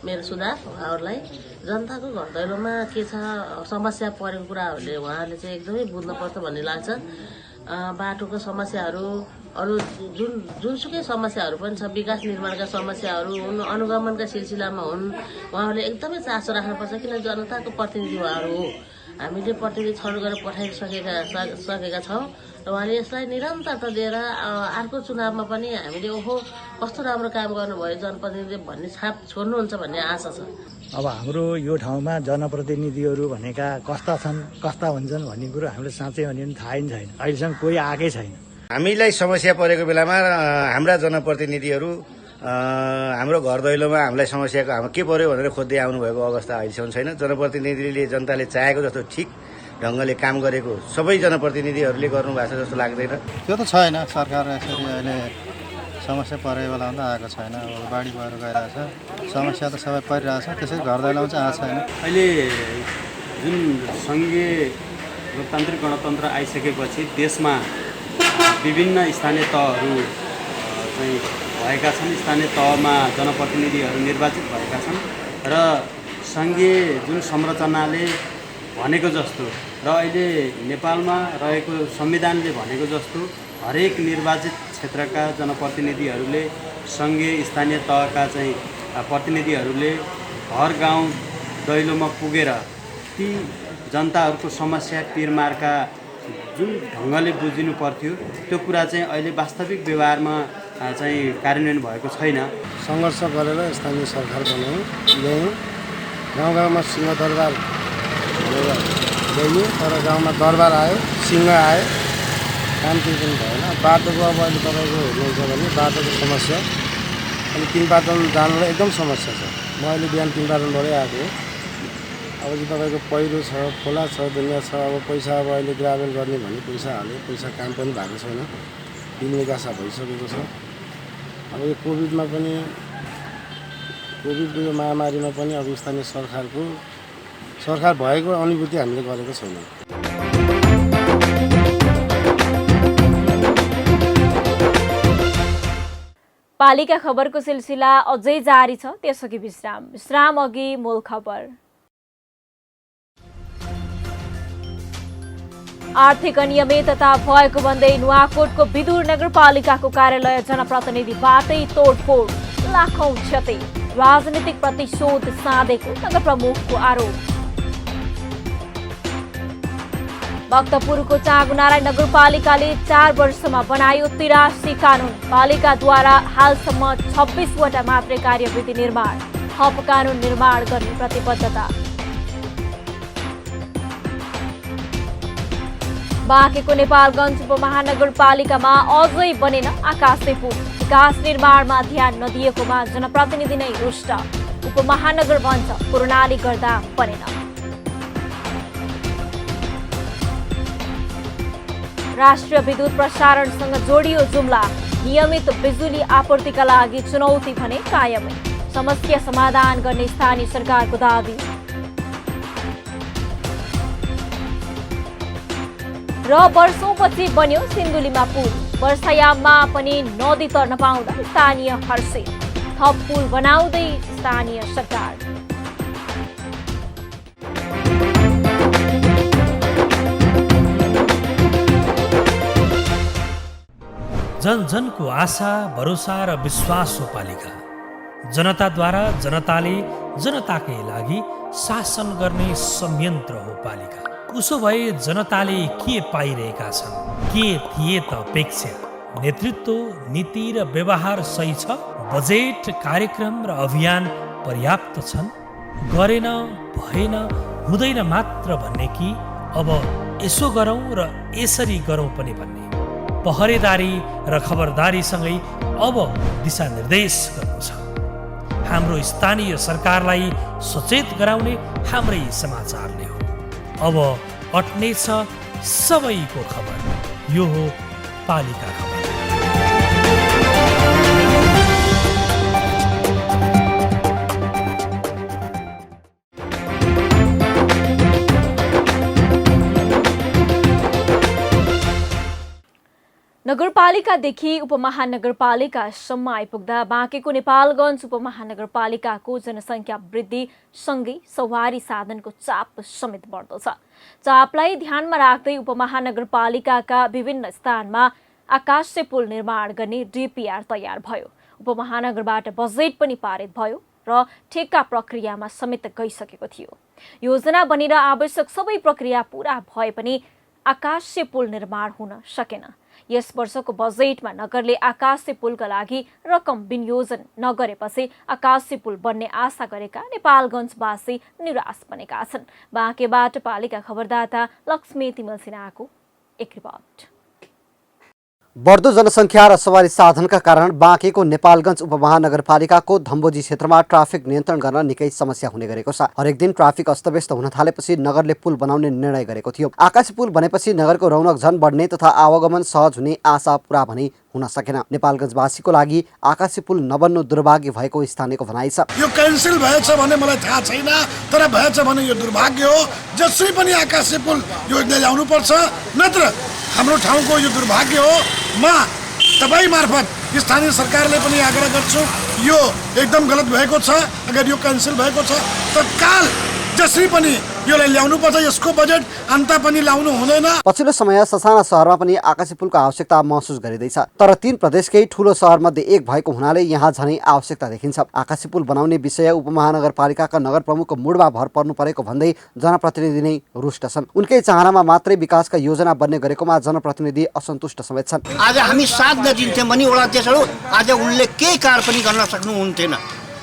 मेरो सुधार उहाँहरूलाई जनताको घर दैलोमा के छ समस्या परेको कुराहरूले उहाँहरूले चाहिँ एकदमै बुझ्नुपर्छ भन्ने लाग्छ। बाटोको समस्याहरू, अरू जुनसुकै समस्याहरू पनि छ, विकास निर्माणका समस्याहरू हुन्, अनुगमनका सिलसिलामा हुन्, उहाँहरूले एकदमै चासो राख्नुपर्छ। किन जनताको प्रतिनिधि उहाँहरू हो। हामीले प्रतिनिधि छनौट गरेर पठाइसकेका छौँ र उहाँले यसलाई निरन्तरता दिएर अर्को चुनावमा पनि हामीले ओहो कस्तो राम्रो काम गर्नुभयो जनप्रतिनिधि भन्ने छाप छोड्नुहुन्छ भन्ने आशा छ। अब हाम्रो यो ठाउँमा जनप्रतिनिधिहरू भनेका कस्ता छन्, कस्ता हुन्छन् भन्ने कुरो हामीले साँच्चै भने पनि थाहै छैन। अहिलेसम्म कोही आएकै छैन। हामीलाई समस्या परेको बेलामा हाम्रा जनप्रतिनिधिहरू हाम्रो घर दैलोमा हामीलाई समस्याको हाम्रो के पर्यो भनेर खोज्दै आउनुभएको अवस्था अहिलेसम्म छैन। जनप्रतिनिधिले जनताले चाहेको जस्तो ठिक ढङ्गले काम गरेको सबै जनप्रतिनिधिहरूले गर्नुभएको छ जस्तो लाग्दैन। त्यो त छैन। सरकार यसरी अहिले समस्या परेको बेलामा त आएको छैन। अब बाढी भएर गइरहेछ, समस्या त सबै परिरहेछ, त्यसरी घर दैलोमा चाहिँ आएको छैन। अहिले जुन सङ्घीय लोकतान्त्रिक गणतन्त्र आइसकेपछि देशमा विभिन्न स्थानीय तहहरू चाहिँ भएका छन्। स्थानीय तहमा जनप्रतिनिधिहरू निर्वाचित भएका छन् र सङ्घीय जुन संरचनाले भनेको जस्तो र अहिले नेपालमा रहेको संविधानले भनेको जस्तो हरेक निर्वाचित क्षेत्रका जनप्रतिनिधिहरूले सङ्घीय स्थानीय तहका चाहिँ प्रतिनिधिहरूले घर गाउँ दैलोमा पुगेर ती जनताहरूको समस्या पिरमारका जुन ढङ्गले बुझिनु पर्थ्यो त्यो कुरा चाहिँ अहिले वास्तविक व्यवहारमा चाहिँ कार्यान्वयन भएको छैन। सङ्घर्ष गरेर स्थानीय सरकार बनायौँ, ल्यायौँ। गाउँ गाउँमा सिंहदरबार भनेर ल्यायौँ, तर गाउँमा दरबार आयो, सिंह आयो, काम केही पनि भएन। बाटोको अब अहिले तपाईँको हेर्नुहुन्छ भने बाटोको समस्या, अनि 3 पाटन जानलाई एकदम समस्या छ। म अहिले बिहान 3 पाटनबाटै आएको हो। अब चाहिँ तपाईँको पहिरो छ, खोला छ, दुनियाँ छ। अब पैसा अब अहिले ग्राभेल गर्ने भने पैसा हाल्यो, पैसा काम पनि भएको छैन, दिन निकासा भइसकेको छ। अब यो कोभिडमा पनि, कोभिडको यो महामारीमा पनि अब स्थानीय सरकार भएको अनुभूति हामीले गरेको छैनौँ। पालिका खबरको सिलसिला अझै जारी छ, त्यसअघि विश्राम अघि मूल खबर। आर्थिक अनियमितता भएको भन्दै नुवाकोटको विदुर नगरपालिकाको कार्यालय जनप्रतिनिधिबाटै तोडफोड, लाखौं क्षति, राजनीतिक प्रतिशोध साधेको नगर प्रमुखको आरोप। भक्तपुरको चाँगुनारायण नगरपालिकाले 4 वर्षमा बनायो 83 कानून। पालिकाद्वारा हालसम्म 26वटा मात्रै कार्यविधि निर्माण, थप कानून निर्माण गर्ने प्रतिबद्धता। बाँकेको नेपालगञ्ज उपमहानगरपालिकामा अझै बनेन आकाशे पुल। विकास निर्माणमा ध्यान नदिएकोमा जनप्रतिनिधि नै रुष्ट। उपमहानगर बन्छ, प्रणाली गर्दा बनेन। राष्ट्रिय विद्युत प्रसारणसँग जोडियो जुम्ला। नियमित बिजुली आपूर्तिका लागि चुनौती भने कायमै। समस्या समाधान गर्ने स्थानीय सरकारको दावी। र वर्षौंपछि बन्यो सिन्धुलीमा पुल। वर्षायाममा पनि नदी तर्न पाउँदा स्थानीय हर्षित। थप पुल बनाउँदै स्थानीय सरकार। जन जनको आशा, भरोसा र विश्वास हो पालिका। जनताद्वारा जनताले जनताकै लागि शासन गर्ने संयन्त्र हो पालिका। उसो भए जनताले के पाइरहेका छन्? के थिए त अपेक्षा? नेतृत्व, नीति र व्यवहार सही छ? बजेट, कार्यक्रम र अभियान पर्याप्त छन्? गरेन, भएन, हुँदैन मात्र भन्ने कि अब यसो गरौँ र यसरी गरौँ पनि भन्ने? पहरेदारी र खबरदारीसँगै अब दिशानिर्देश गर्नु छ। हाम्रो स्थानीय सरकारलाई सचेत गराउने हाम्रै समाचारले हो। अब अट्नेछ सबैको खबर। यो हो पालिका खबर। नगरपालिकादेखि उपमहानगरपालिकासम्म आइपुग्दा बाँकेको नेपालगञ्ज उपमहानगरपालिकाको जनसङ्ख्या वृद्धि सँगै सवारी साधनको चाप समेत बढ्दो छ। चापलाई ध्यानमा राख्दै उपमहानगरपालिकाका विभिन्न स्थानमा आकाशे पुल निर्माण गर्ने डिपिआर तयार भयो। उपमहानगरबाट बजेट पनि पारित भयो र ठेक्का प्रक्रियामा समेत गइसकेको थियो। योजना बनेर आवश्यक सबै प्रक्रिया पूरा भए पनि आकाशे पुल निर्माण हुन सकेन। यस वर्षको बजेटमा नगरले आकाशे पुलका लागि रकम विनियोजन नगरेपछि आकाशे पुल बन्ने आशा गरेका नेपालगञ्जवासी निराश बनेका छन्। बाँकेबाट पालिका खबरदाता लक्ष्मी तिमल सिन्हाको एक रिपोर्ट। बढ्दो जनसङ्ख्या र सवारी साधनका कारण बाँकेको नेपालगञ्ज उपमहानगरपालिकाको धम्बोजी क्षेत्रमा ट्राफिक नियन्त्रण गर्न निकै समस्या हुने गरेको छ। हरेक दिन ट्राफिक अस्तव्यस्त हुन थालेपछि नगरले पुल बनाउने निर्णय गरेको थियो। आकाशे पुल बनेपछि नगरको रौनक झन बढ्ने तथा आवागमन सहज हुने आशा पूरा भने हुन सकेन। नेपालगञ्जवासीको लागि आकाशे पुल नबन्नु दुर्भाग्य भएको स्थानीयको भनाइ छ। यो क्यान्सल भएछ भने मलाई थाहा छैन, तर भएछ भने यो दुर्भाग्य हो। जसरी पनि आकाशे पुल यो ल्याउनु पर्छ, नत्र हाम्रो ठाउँको यो दुर्भाग्य हो। म तपाईँ मार्फत स्थानीय सरकारले पनि आग्रह गर्छु, यो एकदम गलत भएको छ। अगर यो क्यान्सल भएको छ तत्काल जसरी पनि योलाई ल्याउनु पर्छ। यसको बजेट अन्त पनि लाउनु हुँदैन। पछिल्लो समय ससाना सहरमा पनि आकाशे पुलको आवश्यकता महसुस गरिँदैछ, तर 3 प्रदेशकै ठूलो सहरमध्ये एक भएको हुनाले यहाँ झनै आवश्यकता देखिन्छ। आकाशे पुल बनाउने विषय उपमहानगरपालिकाका नगर प्रमुखको मुडमा भर पर्नु परेको भन्दै जनप्रतिनिधि नै रुष्ट छन्। उनकै चाहनामा मात्रै विकासका योजना बन्ने गरेकोमा जनप्रतिनिधि असन्तुष्ट समेत छन्। आज हामी साथ नदिन्थ्यौँ भने वडा अध्यक्षहरू आज उनले केही कार्य पनि गर्न सक्नुहुन्थेन,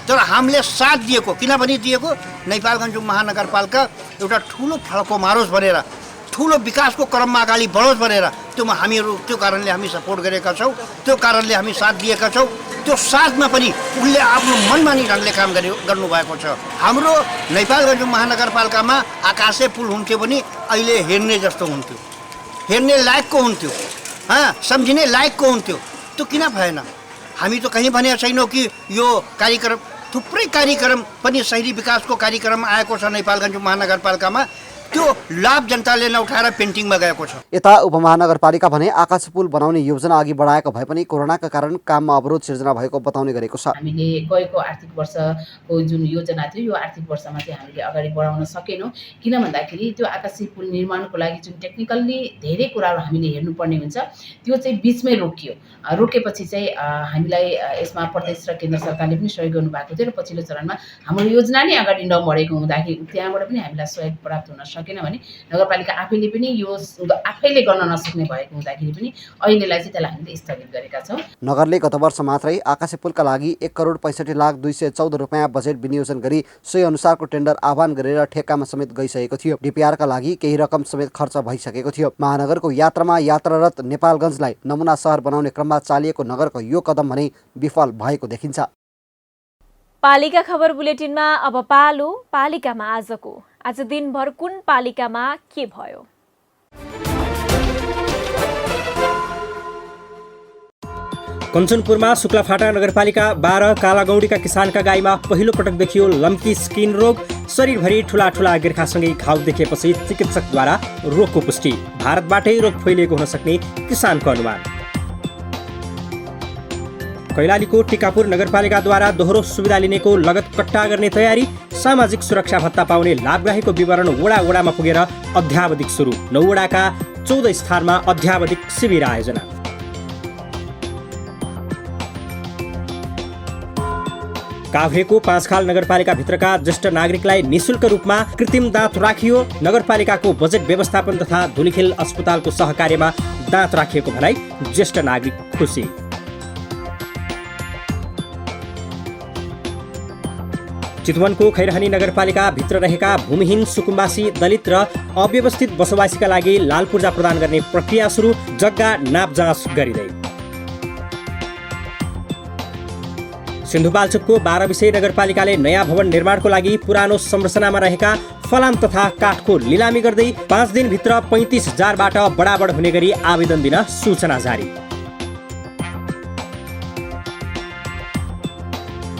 तर हामीले साथ दिएको। किन पनि दिएको? नेपालगञ्ज महानगरपालिका एउटा ठुलो फड्को मारोस् भनेर ठुलो विकासको क्रममा अगाडि बढोस् भनेर हामीहरू त्यो कारणले हामी सपोर्ट गरेका छौँ, त्यो कारणले हामी साथ दिएका छौँ। त्यो साथमा पनि उनले आफ्नो मनमानी ढङ्गले काम गर्नुभएको छ। हाम्रो नेपालगञ्ज महानगरपालिकामा आकाशे पुल हुन्थ्यो भने अहिले हेर्ने जस्तो हुन्थ्यो, हेर्ने लायकको हुन्थ्यो, सम्झिने लायकको हुन्थ्यो। त्यो किन भएन? हामी त कहीँ भनेका छैनौँ कि यो कार्यक्रम, थुप्रै कार्यक्रम पनि शहरी विकासको कार्यक्रम आएको छ नेपालगञ्ज महानगरपालिकामा, त्यो लाभ जनताले नउठाएर पेन्टिङमा गएको छ। यता उपमहानगरपालिका भने आकाश पुल बनाउने योजना अघि बढाएको भए पनि कोरोनाका कारण काममा अवरोध सिर्जना भएको बताउने गरेको छ। हामीले गएको आर्थिक वर्षको जुन योजना थियो यो आर्थिक वर्षमा चाहिँ हामीले अगाडि बढाउन सकेनौँ, किन भन्दाखेरि त्यो आकाशी पुल निर्माणको लागि जुन टेक्निकल्ली धेरै कुराहरू हामीले हेर्नुपर्ने हुन्छ त्यो चाहिँ बिचमै रोकियो। रोकेपछि चाहिँ हामीलाई यसमा प्रदेश र केन्द्र सरकारले पनि सहयोग गर्नुभएको थियो र पछिल्लो चरणमा हाम्रो योजना नै अगाडि नबढेको हुँदाखेरि त्यहाँबाट पनि हामीलाई सहयोग प्राप्त हुन सकेन भने नगरपालिका आफैले पनि यो आफैले गर्न नसक्ने भएको हुँदाखेरि पनि अहिलेलाई चाहिँ त्यसलाई हामीले स्थगित गरेका छौँ। नगरले गत वर्ष मात्रै आकाशे पुलका लागि 1,65,214 रुपियाँ बजेट विनियोजन गरी सोही अनुसारको टेन्डर आह्वान गरेर ठेक्कामा समेत गइसकेको थियो। डिपिआरका लागि केही रकम समेत खर्च भइसकेको थियो। महानगरको यात्रामा यात्रारत नेपालगञ्जलाई नमुना सहर बनाउने क्रममा चालिएको नगरको यो कदम भने विफल भएको देखिन्छ। पालिका खबर बुलेटिनमा अब पालो पालिकामा आजको। आज दिनभर कुन पालिकामा के भयो? कञ्चनपुरमा शुक्लाफाटा नगरपालिका 12 कालागौडीका किसानका गाईमा पहिलो पटक देखियो लम्की स्किन रोग। शरीरभरि ठुला ठुला गिर्खासँगै घाउ देखिएपछि चिकित्सकद्वारा रोगको पुष्टि। भारतबाटै रोग फैलिएको हुन सक्ने किसानको अनुमान। कैलालीको टिकापुर नगरपालिकाद्वारा दोहोरो सुविधा लिनेको लगत कट्टा गर्ने तयारी। सामाजिक सुरक्षा भत्ता पाउने लाभग्राहीको विवरण वडा वडामा पुगेर अध्यावधिक सुरु। 9 वडाका 14 स्थानमा अध्यावधिक शिविर आयोजना। काभ्रेको पाँचखाल नगरपालिका भित्रका ज्येष्ठ नागरिकलाई निशुल्क रूपमा कृत्रिम दाँत राखियो। नगरपालिकाको बजेट व्यवस्थापन तथा धुलीखेल अस्पतालको सहकार्यमा दाँत राखिएको भनाई ज्येष्ठ नागरिक खुसी। चितवनको खैरहनी नगरपालिका भित्र रहेका भूमिहीन सुकुम्बासी दलित र अव्यवस्थित बसोबासीका लागि लाल पूर्जा प्रदान गर्ने प्रक्रिया सुरु। जग्गा नाप जाँच गरिँदै। सिन्धुपाल्चोकको 12 विषय नगरपालिकाले नयाँ भवन निर्माणको लागि पुरानो संरचनामा रहेका फलाम तथा काठको लिलामी गर्दै 5 दिनभित्र 35,000बाट बढाबढ हुने गरी आवेदन दिन सूचना जारी।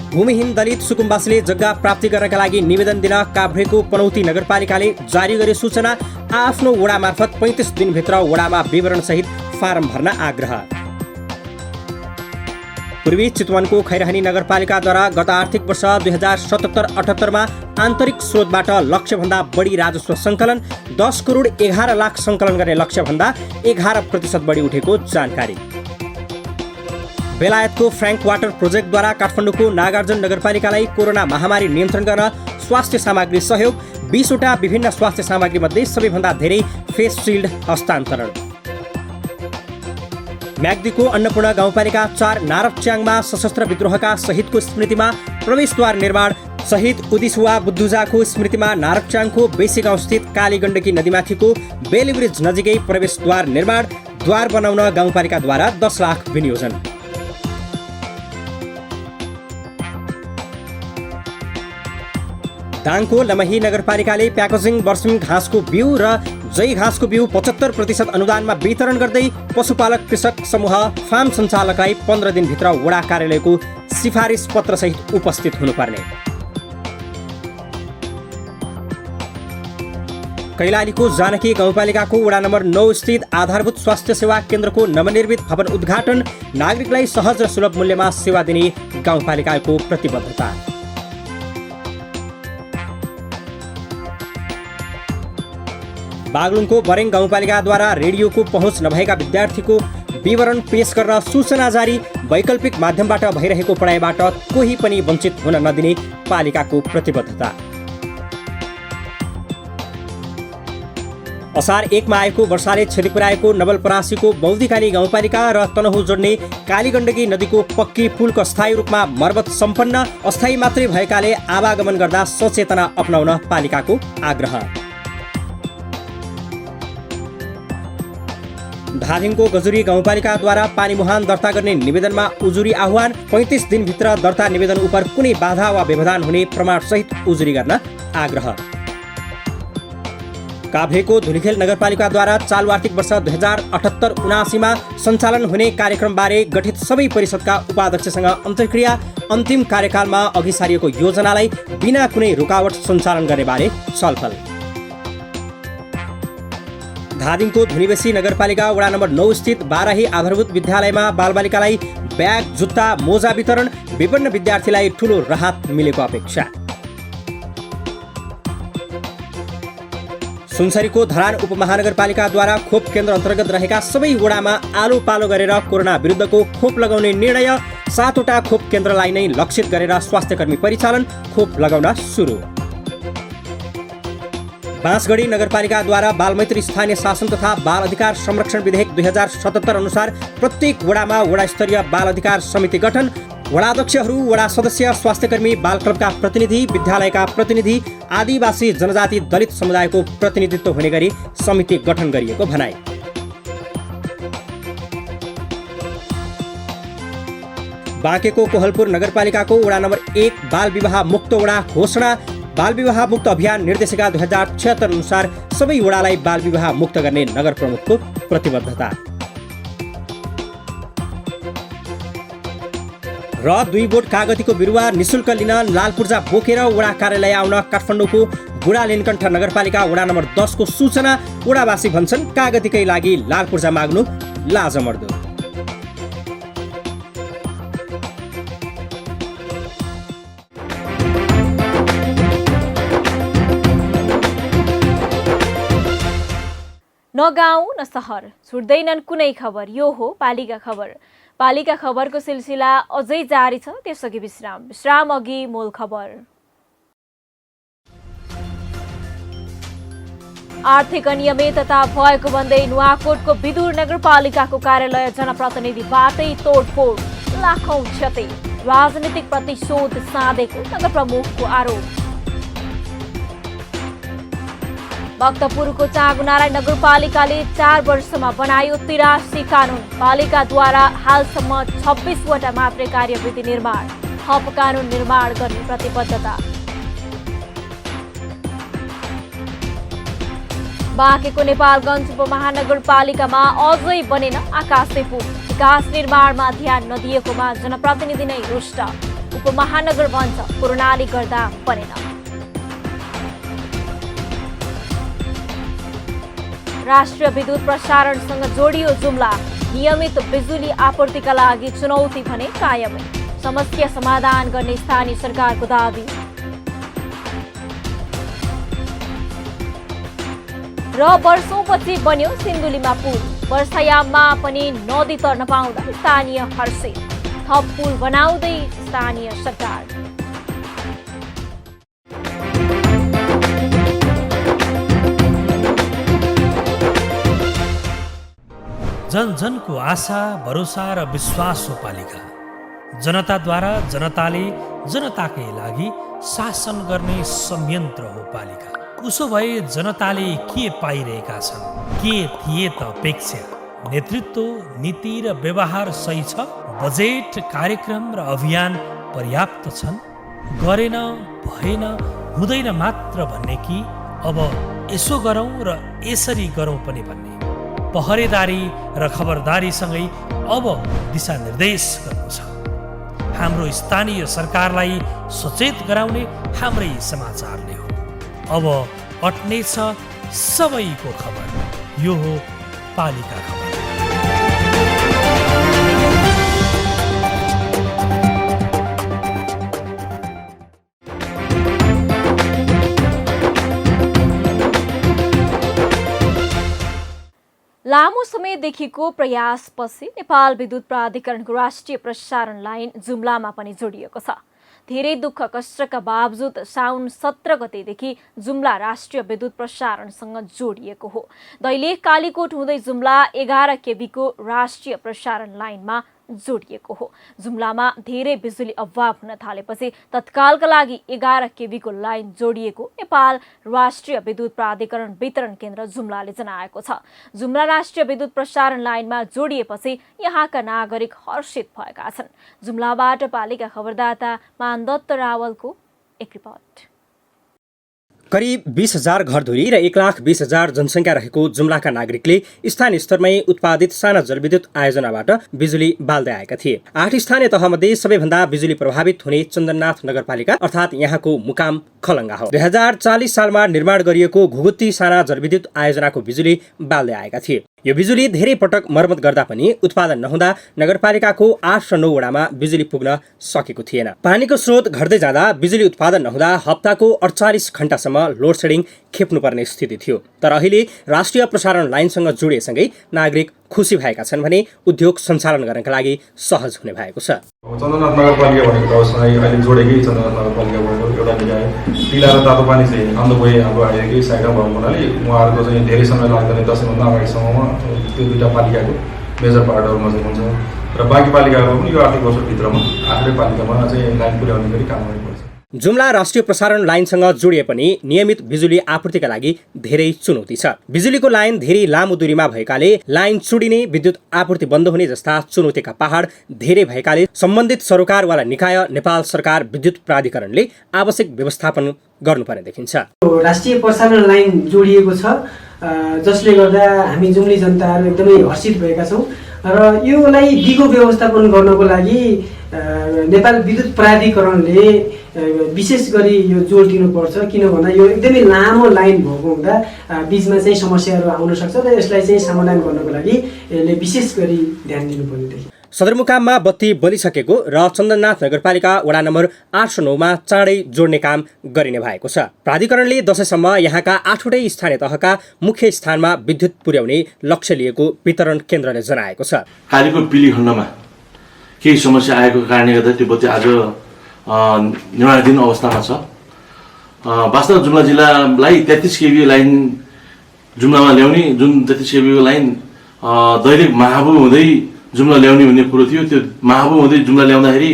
भूमिहीन दलित सुकुम्बासीले जग्गा प्राप्ति गर्नका लागि निवेदन दिन काभ्रेको पनौती नगरपालिकाले जारी गरे सूचना। आफ्नो वडा मार्फत 35 दिनभित्र वडामा विवरण सहित फारम भर्न आग्रह। पूर्वी चितवनको खैरहनी नगरपालिकाद्वारा गत आर्थिक वर्ष 2077-78 मा आन्तरिक स्रोतबाट लक्ष्यभन्दा बढी राजस्व सङ्कलन 10 करोड 11 लाख सङ्कलन गर्ने लक्ष्यभन्दा 11% बढी उठेको जानकारी। बेलायतको फ्र्याङ्क वाटर प्रोजेक्टद्वारा काठमाडौँको नागार्जुन नगरपालिकालाई कोरोना महामारी नियन्त्रण गर्न स्वास्थ्य सामग्री सहयोग। 20 वटा विभिन्न स्वास्थ्य सामग्री मध्ये सबैभन्दा धेरै फेस सिल्ड हस्तान्तरण। म्याग्दीको अन्नपूर्ण गाउँपालिका 4 नारपच्याङमा सशस्त्र विद्रोहका शहीदको स्मृतिमा प्रवेशद्वार निर्माण। शहीद उदिसुवा बुद्धुजाको स्मृतिमा नारपच्याङको बेसी गाउँस्थित काली गण्डकी नदीमाथिको बेली ब्रिज नजिकै प्रवेशद्वार निर्माण। द्वार बनाउन गाउँपालिकाद्वारा 10 लाख विनियोजन। दाङको लमही नगरपालिकाले प्याकेजिङ बर्सिम घाँसको बिउ र जै घाँसको बिउ 75% अनुदानमा वितरण गर्दै पशुपालक कृषक समूह फार्म सञ्चालकलाई 15 दिनभित्र वडा कार्यालयको सिफारिस पत्र सहित उपस्थित हुनुपर्ने। कैलालीको जानकी गाउँपालिकाको वडा नम्बर 9 स्थित आधारभूत स्वास्थ्य सेवा केन्द्रको नवनिर्मित भवन उद्घाटन। नागरिकलाई सहज र सुलभ मूल्यमा सेवा दिने गाउँपालिकाको प्रतिबद्धता। बागलुङको बरेङ गाउँपालिकाद्वारा रेडियोको पहुँच नभएका विद्यार्थीको विवरण पेश गर्न सूचना जारी। वैकल्पिक माध्यमबाट भइरहेको पढाइबाट कोही पनि वञ्चित हुन नदिने पालिकाको प्रतिबद्धता। असार 1 मा आएको वर्षाले क्षति पुर्याएको नवलपरासीको बौद्धिकाली गाउँपालिका र तनहुँ जोड्ने कालीगण्डकी नदीको पक्की पुलको अस्थायी रूपमा मर्मत सम्पन्न। अस्थायी मात्रै भएकाले आवागमन गर्दा सचेतना अपनाउन पालिकाको आग्रह। धादिङको गजुरी गाउँपालिकाद्वारा पानी मुहान दर्ता गर्ने निवेदनमा उजुरी आह्वान। 35 दिनभित्र दर्ता निवेदन उप कुनै बाधा वा व्यवधान हुने प्रमाणसहित उजुरी गर्न आग्रह। काभ्रेको धुलीखेल नगरपालिकाद्वारा चालु आर्थिक वर्ष 2078-79 सञ्चालन हुने कार्यक्रमबारे गठित सबै परिषदका उपाध्यक्षसँग अन्तर्क्रिया। अन्तिम कार्यकालमा अघि सारिएको योजनालाई बिना कुनै रुकावट सञ्चालन गर्नेबारे छलफल। धादिङको धुनीबेसी नगरपालिका वडा नम्बर 9 स्थित बाराही आधारभूत विद्यालयमा बालबालिकालाई ब्याग, जुत्ता, मोजा वितरण। विभिन्न विद्यार्थीलाई ठूलो राहत मिलेको अपेक्षा। सुनसरीको धरान उपमहानगरपालिकाद्वारा खोप केन्द्र अन्तर्गत रहेका सबै वडामा आलो पालो गरेर कोरोना विरुद्धको खोप लगाउने निर्णय। 7वटा खोप केन्द्रलाई नै लक्षित गरेर स्वास्थ्यकर्मी परिचालन, खोप लगाउन सुरु। बाँसगढी नगरपालिकाद्वारा बालमैत्री स्थानीय शासन तथा बाल अधिकार संरक्षण विधेयक 2077 अनुसार प्रत्येक वडामा वडा स्तरीय बाल अधिकार समिति गठन। वडाध्यक्षहरू, वडा सदस्य, स्वास्थ्यकर्मी, बाल क्लबका प्रतिनिधि, विद्यालयका प्रतिनिधि, आदिवासी जनजाति दलित समुदायको प्रतिनिधित्व हुने गरी समिति गठन गरिएको भनाई। बाँकेको कोहलपुर नगरपालिकाको वडा नम्बर 1 बाल विवाह मुक्त वडा घोषणा। बाल विवाह मुक्त अभियान निर्देशिका 2076 अनुसार सबै वडालाई बाल विवाह मुक्त गर्ने नगर प्रमुखको प्रतिबद्धता। र 2 बोट कागतीको बिरुवा निशुल्क लिन लालपूर्जा बोकेर वडा कार्यालय आउन काठमाडौँको बुढा लिनकण्ठ नगरपालिका वडा नम्बर 10 को सूचना। वडावासी भन्छन् कागतीकै लागि लालपूर्जा माग्नु लाजमर्दो। न गाउँ न सहर छुट्दैनन् कुनै खबर। यो हो पालिका खबर। पालिका खबरको सिलसिला अझै जारी छ, त्यसअघि विश्राम अघि मूल खबर। आर्थिक अनियमितता भएको भन्दै नुवाकोटको विदुर नगरपालिकाको कार्यालय जनप्रतिनिधिबाटै तोडफोड, लाखौं क्षति। राजनीतिक प्रतिशोध साधेको नगर प्रमुखको आरोप। भक्तपुरको चाँगुनारायण नगरपालिकाले 4 वर्षमा बनायो 83 कानुन। पालिकाद्वारा हालसम्म 26वटा मात्रै कार्यविधि निर्माण। थप कानुन निर्माण गर्ने प्रतिबद्धता। बाँकेको नेपालगञ्ज उपमहानगरपालिकामा अझै बनेन आकाशे पुल। विकास निर्माणमा ध्यान नदिएकोमा जनप्रतिनिधि नै रुष्ट। उपमहानगर भन्छ कोरोनाले गर्दा बनेन। राष्ट्रिय विद्युत प्रसारणसँग जोडियो जुम्ला। नियमित बिजुली आपूर्तिका लागि चुनौती भने कायमै। समस्या समाधान गर्ने स्थानीय सरकारको दाबी। र वर्षौंपछि बन्यो सिन्धुलीमा पुल। वर्षायाममा पनि नदी तर्न पाउँदा स्थानीय हर्षित। थप पुल बनाउँदै स्थानीय सरकार। जन जनको आशा, भरोसा र विश्वास हो पालिका। जनताद्वारा जनताले जनताकै लागि शासन गर्ने संयन्त्र हो पालिका। उसो भए जनताले के पाइरहेका छन्? के थिए त अपेक्षा? नेतृत्व, नीति र व्यवहार सही छ? बजेट, कार्यक्रम र अभियान पर्याप्त छन्? गरेन, भएन, हुँदैन मात्र भन्ने कि अब यसो गरौँ र यसरी गरौँ पनि भन्ने? पहरेदारी र खबरदारीसँगै अब दिशानिर्देश गर्नु छ। हाम्रो स्थानीय सरकारलाई सचेत गराउने हाम्रै समाचारले हो। अब अट्नेछ सबैको खबर। यो हो पालिका खबर। लामो समयदेखिको प्रयासपछि नेपाल विद्युत प्राधिकरणको राष्ट्रिय प्रसारण लाइन जुम्लामा पनि जोडिएको छ। धेरै दुःख कष्टका बावजुद साउन 17 गतेदेखि जुम्ला राष्ट्रिय विद्युत प्रसारणसँग जोडिएको हो। दैलेख कालीकोट हुँदै जुम्ला 11 केबीको राष्ट्रिय प्रसारण लाइनमा जोडिएको हो। जुम्लामा धेरै बिजुली अभाव हुन थालेपछि तत्कालका लागि 11 केबीको लाइन जोडिएको नेपाल राष्ट्रिय विद्युत प्राधिकरण वितरण केन्द्र जुम्लाले जनाएको छ। जुम्ला राष्ट्रिय विद्युत प्रसारण लाइनमा जोडिएपछि यहाँका नागरिक हर्षित भएका छन्। जुम्लाबाट पालिका खबरदाता मानदत्त रावलको एक रिपोर्ट। करिब 20,000 घरधुरी र 1,20,000 जनसङ्ख्या रहेको जुम्लाका नागरिकले स्थानीय स्तरमै उत्पादित साना जलविद्युत आयोजनाबाट बिजुली बाल्दै आएका थिए। 8 स्थानीय तहमध्ये सबैभन्दा बिजुली प्रभावित हुने चन्दननाथ नगरपालिका अर्थात् यहाँको मुकाम खलङ्गा हो। 2040 सालमा निर्माण गरिएको घुगुत्ती साना जलविद्युत आयोजनाको बिजुली बाल्दै आएका थिए। यो बिजुली धेरै पटक मर्मत गर्दा पनि उत्पादन नहुँदा नगरपालिकाको 8 र 9 वडामा बिजुली पुग्न सकेको थिएन। पानीको स्रोत घट्दै जाँदा बिजुली उत्पादन नहुँदा हप्ताको 48 घण्टासम्म लोड सेडिङ खेप्नुपर्ने स्थिति थियो। तर अहिले राष्ट्रिय प्रसारण लाइनसँग जोडिएसँगै नागरिक खुसी भएका छन् भने उद्योग सञ्चालन गर्नका लागि सहज हुने भएको छ। चन्दननाथ नगरपालिका भनेको गाउँसँग अहिले जोडेकै चन्दननाथ नगरपालिका भएको एउटा निकाय पिला र तातो पानी चाहिँ अन द वे हाम्रो आइरहेकै साइडमा भएको हुनाले उहाँहरूको चाहिँ धेरै समय लाग्दैन। दसैँभन्दा अगाडिसम्ममा त्यो दुईवटा पालिकाको मेजर पार्टहरूमा चाहिँ हुन्छ र बाँकी पालिकाहरू पनि यो आर्थिक वर्षभित्रमा आफ्नै पालिकामा चाहिँ लाइन पुर्याउने गरी काम गर्नुपर्छ। जुम्ला राष्ट्रिय प्रसारण लाइनसँग जोडिए पनि नियमित बिजुली आपूर्तिका लागि धेरै चुनौती छ। बिजुलीको लाइन धेरै लामो दूरीमा भएकाले लाइन चुडिने, विद्युत आपूर्ति बन्द हुने जस्ता चुनौतीका पहाड धेरै भएकाले सम्बन्धित सरोकार वाला निकाय नेपाल सरकार विद्युत प्राधिकरणले आवश्यक व्यवस्थापन गर्नुपर्ने देखिन्छ। राष्ट्रिय प्रसारण लाइन जोडिएको छ जसले गर्दा हामी जुम्ली जनताहरू एकदमै हर्षित भएका छौँ र योलाई दिगो व्यवस्थापन गर्नको लागि नेपाल विद्युत प्राधिकरणले विशेष गरी यो जोड दिनुपर्छ। किन भन्दा यो एकदमै लामो लाइन भएको हुँदा बिचमा चाहिँ समस्याहरू आउन सक्छ र यसलाई चाहिँ समाधान गर्नको लागि यसले विशेष गरी ध्यान दिनुपर्ने देखिन्छ। सदरमुकाममा बत्ती बलिसकेको र चन्दननाथ नगरपालिका वडा नम्बर 8 र 9 मा चाँडै जोड्ने काम गरिने भएको छ। प्राधिकरणले दशैंसम्म यहाँका 8वटै स्थानीय तहका मुख्य स्थानमा विद्युत पुर्याउने लक्ष्य लिएको वितरण केन्द्रले जनाएको छ। कालीको पिली खण्डमा केही समस्या आएको कारणले गर्दा त्यो बत्ती आज निर्माणाधीन अवस्थामा छ। वास्तव जुम्ला जिल्लालाई 33 केबी लाइन जुम्लामा ल्याउने, जुन 33 केबीको लाइन दैलेख महाबु हुँदै जुम्ला ल्याउने भन्ने कुरो थियो। त्यो महाबु हुँदै जुम्ला ल्याउँदाखेरि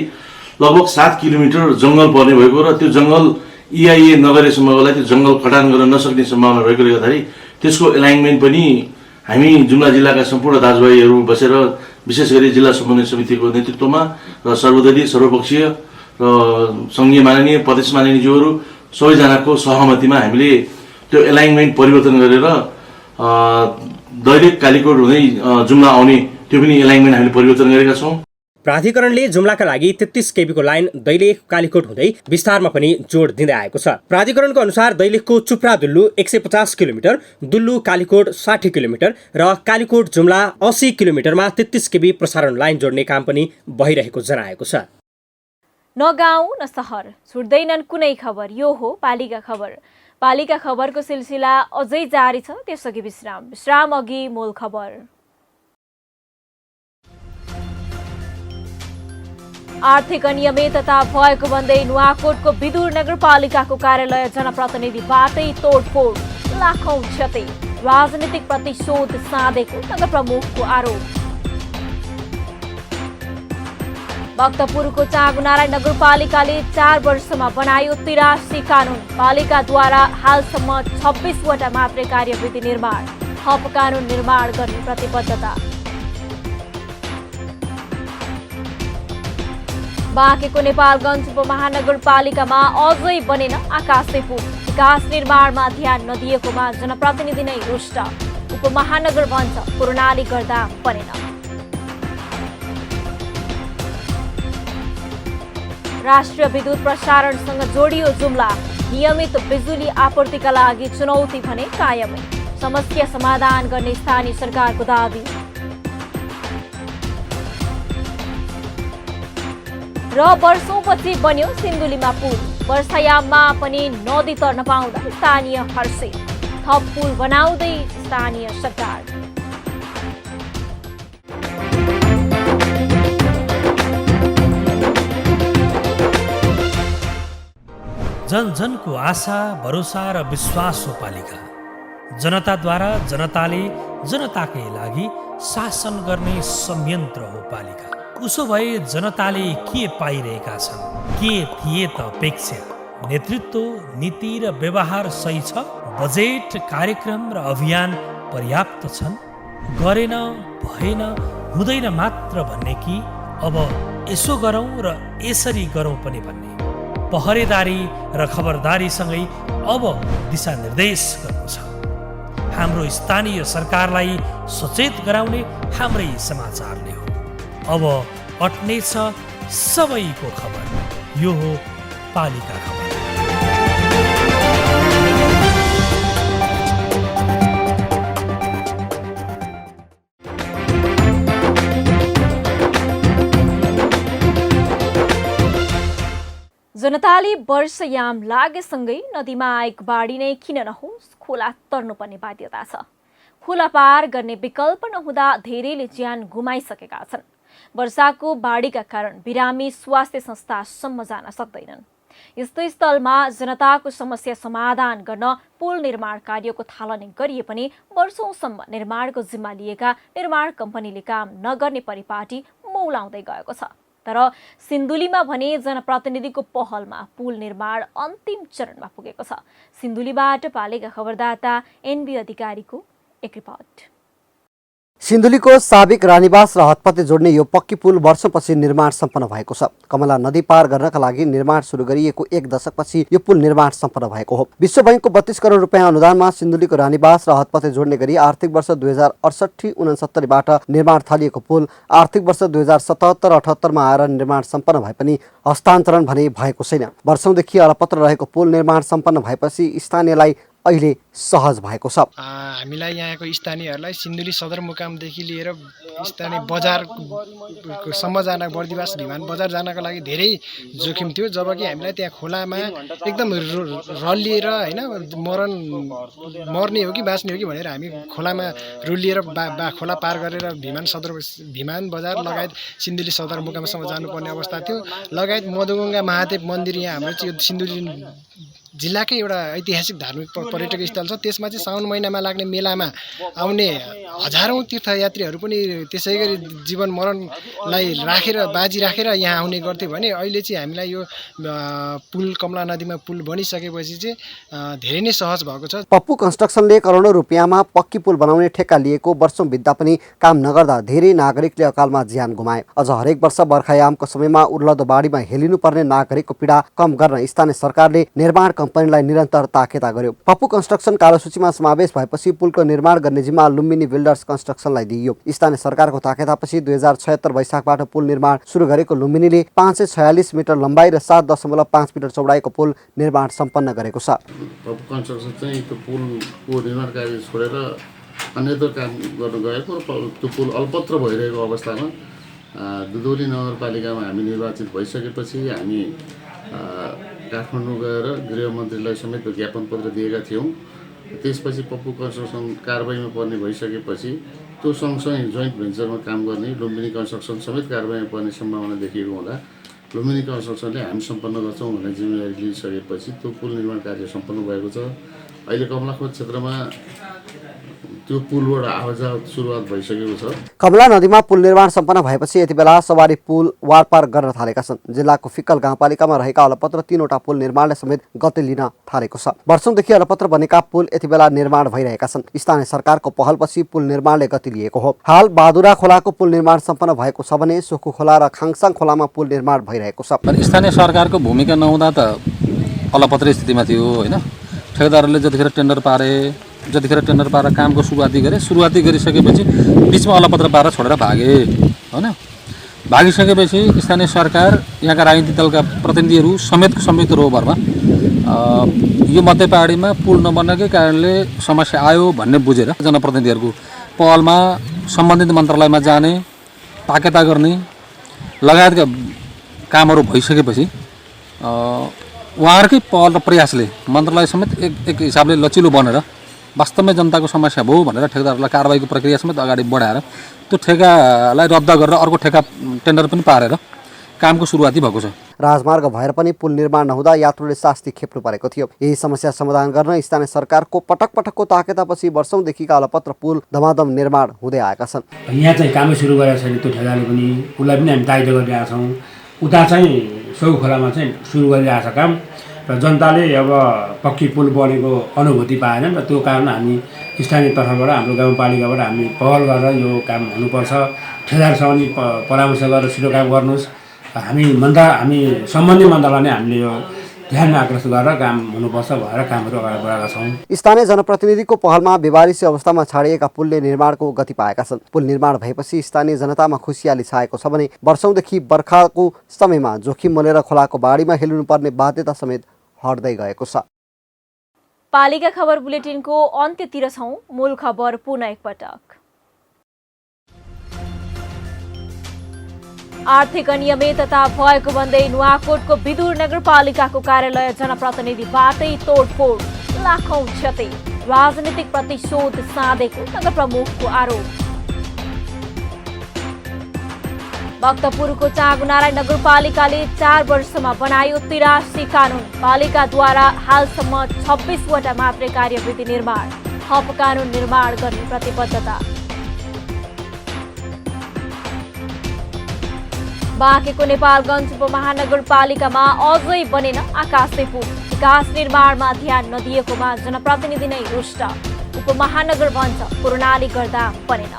लगभग 7 किलोमिटर जङ्गल पर्ने भएको र त्यो जङ्गल EIA नगरेसम्मलाई त्यो जङ्गल कटान गर्न नसक्ने सम्भावना रहेकोले गर्दाखेरि त्यसको एलाइनमेन्ट पनि हामी जुम्ला जिल्लाका सम्पूर्ण दाजुभाइहरू बसेर विशेष गरी जिल्ला समन्वय समितिको नेतृत्वमा र सर्वदलीय सर्वपक्षीय र सङ्घीय माननीय प्रदेश माननीयज्यूहरू सबैजनाको सहमतिमा हामीले त्यो एलाइनमेन्ट परिवर्तन गरेर दैलेख कालीकोट हुँदै जुम्ला आउने त्यो पनि एलाइनमेन्ट हामीले परिवर्तन गरेका छौँ। प्राधिकरणले जुम्लाका लागि 33 केबीको लाइन दैलेख कालीकोट हुँदै विस्तारमा पनि जोड दिँदै आएको छ। प्राधिकरणको अनुसार दैलेखको चुप्रा दुल्लु 150 किलोमिटर, दुल्लु कालीकोट 60 किलोमिटर र कालीकोट जुम्ला 80 किलोमिटरमा 33 केबी प्रसारण लाइन जोड्ने काम पनि भइरहेको जनाएको छ। न गाउँ न सहर छुट्दैनन् कुनै खबर, यो हो पालिका खबर। पालिका खबरको सिलसिला अझै जारी छ, त्यसअघि विश्राम अघि मूल खबर। आर्थिक अनियमितता भएको भन्दै नुवाकोटको विदुर नगरपालिकाको कार्यालय जनप्रतिनिधिबाटै तोडफोड, लाखौं क्षति, राजनीतिक प्रतिशोध साधेको नगर प्रमुखको आरोप। भक्तपुरको चाँगुनारायण नगरपालिकाले 4 वर्षमा बनायो 83 कानुन। पालिकाद्वारा हालसम्म 26वटा मात्रै कार्यविधि निर्माण, थप कानुन निर्माण गर्ने प्रतिबद्धता। बाँकेको नेपालगञ्ज उपमहानगरपालिकामा अझै बनेन आकाशे पुल, विकास निर्माणमा ध्यान नदिएकोमा जनप्रतिनिधि नै रुष्ट। उपमहानगर भन्छ कोरोनाले गर्दा बनेन। राष्ट्रिय विद्युत प्रसारणसँग जोडियो जुम्ला, नियमित बिजुली आपूर्तिका लागि चुनौती भने कायमै, समस्या समाधान गर्ने स्थानीय सरकारको दाबी। र वर्षौंपछि बन्यो सिन्धुलीमा पुल, वर्षायाममा पनि नदी तर्न पाउँदा स्थानीय हर्षित, थप पुल बनाउँदै स्थानीय सरकार। जन जनको आशा, भरोसा र विश्वास हो पालिका। जनताद्वारा जनताले जनताकै लागि शासन गर्ने संयन्त्र हो पालिका। उसो भए जनताले के पाइरहेका छन्? के थिए त अपेक्षा? नेतृत्व, नीति र व्यवहार सही छ? बजेट, कार्यक्रम र अभियान पर्याप्त छन्? गरेन, भएन, हुँदैन मात्र भन्ने कि अब यसो गरौँ र यसरी गरौँ पनि भन्ने? पहरेदारी र खबरदारीसँगै अब दिशानिर्देश गर्नु छ। हाम्रो स्थानीय सरकारलाई सचेत गराउने हाम्रै समाचारले हो। अब अट्नेछ सबैको खबर। यो हो पालिका खबर। जनताले वर्षयाम लागेसँगै नदीमा आएको बाढी नै किन नहोस्, खोला तर्नुपर्ने बाध्यता छ। खोला पार गर्ने विकल्प नहुँदा धेरैले ज्यान गुमाइसकेका छन्। वर्षाको बाढीका कारण बिरामी स्वास्थ्य संस्थासम्म जान सक्दैनन्। यस्तो स्थलमा जनताको समस्या समाधान गर्न पुल निर्माण कार्यको थालनी गरिए पनि वर्षौंसम्म निर्माणको जिम्मा लिएका निर्माण कम्पनीले काम नगर्ने परिपाटी मौलाउँदै गएको छ। तर सिन्धुलीमा भने जनप्रतिनिधिको पहलमा पुल निर्माण अन्तिम चरणमा पुगेको छ। सिन्धुलीबाट पालिका खबरदाता एनबी अधिकारीको एक रिपोर्ट। सिन्धुलीको साबिक रानीवास र हतपते जोड्ने यो पक्की पुल वर्षपछि निर्माण सम्पन्न भएको छ। कमला नदी पार गर्नका लागि निर्माण सुरु गरिएको 1 दशकपछि यो पुल निर्माण सम्पन्न भएको हो। विश्व बैंकको 32 करोड रुपियाँ अनुदानमा सिन्धुलीको रानीवास र हतपते जोड्ने गरी आर्थिक वर्ष 2068-69 बाट निर्माण थालिएको पुल आर्थिक वर्ष 2077-78 मा आएर निर्माण सम्पन्न भए पनि हस्तान्तरण भने भएको छैन। वर्षौंदेखि अलपत्र रहेको पुल निर्माण सम्पन्न भएपछि स्थानीयलाई अहिले सहज भएको छ। हामीलाई यहाँको स्थानीयहरूलाई सिन्धुली सदरमुकामदेखि लिएर स्थानीय बजारसम्म जान बर्दिवास भिमान बजार जानको लागि धेरै जोखिम थियो। जबकि हामीलाई त्यहाँ खोलामा एकदम रलिएर होइन मर्ने हो कि बाँच्ने हो कि भनेर हामी खोलामा रुलिएर खोला पार गरेर भिमान बजार लगायत सिन्धुली सदरमुकामसम्म जानुपर्ने अवस्था थियो। लगायत मधुगङ्गा महादेव मन्दिर यहाँ हाम्रो चाहिँ सिन्धुली जिल्लाकै एउटा ऐतिहासिक धार्मिक पर्यटक स्थल छ। त्यसमा चाहिँ साउन महिनामा लाग्ने मेलामा आउने हजारौँ तीर्थयात्रीहरू पनि त्यसै गरी जीवन मरणलाई बाजी राखेर यहाँ आउने गर्थे भने अहिले चाहिँ हामीलाई यो पुल कमला नदीमा पुल बनिसकेपछि चाहिँ धेरै नै सहज भएको छ। पप्पू कन्स्ट्रक्सनले करोडौं रुपियाँमा पक्की पुल बनाउने ठेक्का लिएको वर्षौं बित्दा पनि काम नगर्दा धेरै नागरिकले अकालमा ज्यान गुमाए। अझ हरेक वर्ष बर्खायामको समयमा उर्लदो बाढीमा हेलिनुपर्ने नागरिकको पीडा कम गर्न स्थानीय सरकारले निर्माण कम्पनीलाई निरन्तर ताकेता गर्यो। पप्पू कन्स्ट्रक्सन कालो सूचीमा समावेश भएपछि पुलको निर्माण गर्ने जिम्मा लुम्बिनी बिल्डर्स कन्स्ट्रक्सनलाई दिइयो। स्थानीय सरकारको ताकेतापछि 2076 वैशाखबाट पुल निर्माण सुरु गरेको लुम्बिनीले 546 मिटर लम्बाइ र 7.5 मिटर चौडाइको पुल निर्माण सम्पन्न गरेको छ। पप्पू कन्स्ट्रक्सन चाहिँ त्यो पुलको निर्माण कार्य छोडेर अन्यत्र काम गर्न गएको र त्यो पुल अल्पत्र भइरहेको अवस्थामा दुधौली नगरपालिकामा हामी निर्वाचित भइसकेपछि हामी काठमाडौँ गएर गृहमन्त्रीलाई समेत ज्ञापन पत्र दिएका थियौँ। त्यसपछि पप्पू कन्स्ट्रक्सन कारबाहीमा पर्ने भइसकेपछि त्यो सँगसँगै जोइन्ट भेन्चरमा काम गर्ने लुम्बिनी कन्स्ट्रक्सन समेत कारबाहीमा पर्ने सम्भावना देखिएको हुँदा लुम्बिनी कन्स्ट्रक्सनले हामी सम्पन्न गर्छौँ भन्ने जिम्मेवारी लिइसकेपछि त्यो पुल निर्माण कार्य सम्पन्न भएको छ। अहिले कमलाखोत क्षेत्रमा त्यो पुलबाट आवाजावत सुरुवात भइसकेको छ। कमला नदीमा पुल निर्माण सम्पन्न भएपछि यति बेला सवारी पुल वारपार गर्न थालेका छन्। जिल्लाको फिक्कल गाउँपालिकामा रहेका अलपत्र 3वटा पुल निर्माणले समेत गति लिन थालेको छ। वर्षौंदेखि अलपत्र बनेका पुल यति बेला निर्माण भइरहेका छन्। स्थानीय सरकारको पहलपछि पुल निर्माणले गति लिएको हो। हाल बादुरा खोलाको पुल निर्माण सम्पन्न भएको छ भने सोखु खोला र खाङसाङ खोलामा पुल निर्माण भइरहेको छ। स्थानीय सरकारको भूमिका नहुँदा त अलपत्र स्थितिमा थियो होइन। ठेकेदारले जतिखेर टेन्डर पारेर कामको सुरुवाती गरिसकेपछि बिचमा अलपत्र पारेर छोडेर भागे होइन। भागिसकेपछि स्थानीय सरकार यहाँका राजनीतिक दलका प्रतिनिधिहरू समेतको संयुक्त रोहबरमा यो मध्य पहाडीमा पुल नबन्नकै कारणले समस्या आयो भन्ने बुझेर जनप्रतिनिधिहरूको पहलमा सम्बन्धित मन्त्रालयमा जाने ताकेता गर्ने लगायतका कामहरू भइसकेपछि उहाँहरूकै पहल र प्रयासले मन्त्रालय समेत एक हिसाबले लचिलो बनेर वास्तवमै जनताको समस्या भयो भनेर ठेकेदारलाई कारबाहीको प्रक्रिया समेत अगाडि बढाएर त्यो ठेकालाई रद्द गरेर अर्को ठेका टेन्डर पनि पारेर कामको सुरुवाती भएको छ। राजमार्ग भएर पनि पुल निर्माण नहुँदा यात्रुले शास्ति खेप्नु परेको थियो। यही समस्या समाधान गर्न स्थानीय सरकारको पटकको ताकेतापछि वर्षौंदेखिका अलपत्र पुल धमाधम निर्माण हुँदै आएका छन्। यहाँ चाहिँ कामै सुरु गरेको छैन त्यो ठेगाले पनि, पुललाई पनि हामी दायित्व गरिरहेका छौँ। उता चाहिँ सौ खोलामा चाहिँ सुरु गरिरहेको छ काम र जनताले अब पक्की पुल बनेको अनुभूति पाएनन् र त्यो कारण हामी स्थानीय तर्फबाट हाम्रो गाउँपालिकाबाट हामी पहल गरेर यो काम हुनुपर्छ, ठेगारसँग नि परामर्श गरेर छिटो काम गर्नुहोस्, हामी सम्बन्धित मन्त्रालयले हामीले यो ध्यान आकर्षित गरेर काम हुनुपर्छ भनेर कामहरू अगाडि बढाएका छौँ। स्थानीय जनप्रतिनिधिको पहलमा बेवारिसी अवस्थामा छाडिएका पुलले निर्माणको गति पाएका छन्। पुल निर्माण भएपछि स्थानीय जनतामा खुसियाली छाएको छ भने वर्षौंदेखि बर्खाको समयमा जोखिम मोलेर खोलाको बाढीमा हेल्नुपर्ने बाध्यता समेत हट्दै गएको छ। पालिका खबर बुलेटिनको अन्त्यतिर छौं। मूल खबर पुनः एकपटक। आर्थिक अनियमितता भएको भन्दै नुवाकोटको विदुर नगरपालिकाको कार्यालय जनप्रतिनिधिबाटै तोडफोड, लाखौं क्षति, राजनीतिक प्रतिशोध साधेको नगर प्रमुखको आरोप। भक्तपुरको चाँगुनारायण नगरपालिकाले 4 वर्षमा बनायो 83 कानून। पालिकाद्वारा हालसम्म 26वटा मात्रै कार्यविधि निर्माण, थप कानून निर्माण गर्ने प्रतिबद्धता। बाँकेको नेपालगञ्ज उपमहानगरपालिकामा अझै बनेन आकाशे पुल। विकास निर्माणमा ध्यान नदिएकोमा जनप्रतिनिधि नै रुष्ट। उपमहानगर भन्छ कोरोनाले गर्दा बनेन।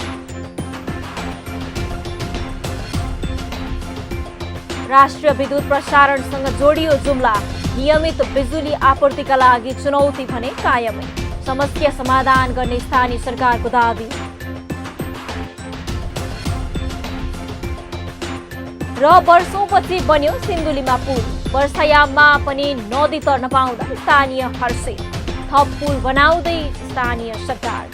राष्ट्रिय विद्युत प्रसारणसँग जोडियो जुम्ला। नियमित बिजुली आपूर्तिका लागि चुनौती भने कायमै। समस्या समाधान गर्ने स्थानीय सरकारको दाबी। र वर्षौंपछि बन्यो सिन्धुलीमा पुल। वर्षायाममा पनि नदी तर्न पाउँदा स्थानीय हर्षित। थप पुल बनाउँदै स्थानीय सरकार।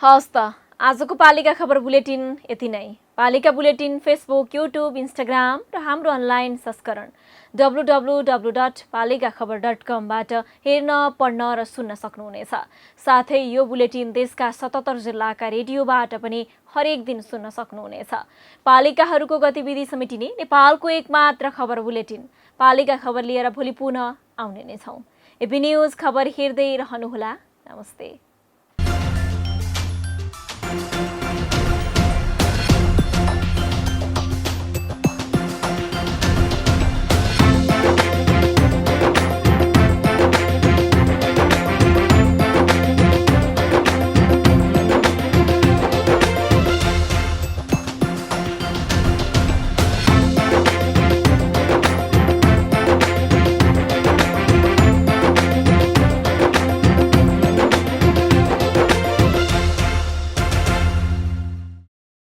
हवस् त आजको पालिका खबर बुलेटिन यति नै। पालिका बुलेटिन फेसबुक, युट्युब, इन्स्टाग्राम र हाम्रो अनलाइन संस्करण www.palikakhbar.com बाट हेर्न, पढ्न र सुन्न सक्नुहुनेछ। साथै यो बुलेटिन देशका 77 जिल्लाका रेडियोबाट पनि हरेक दिन सुन्न सक्नुहुनेछ। पालिकाहरूको गतिविधि समेटिने नेपालको एकमात्र खबर बुलेटिन पालिका खबर लिएर भोलि पुनः आउने नै छौं। एबी न्यूज खबर हेर्दै रहनुहोला। नमस्ते।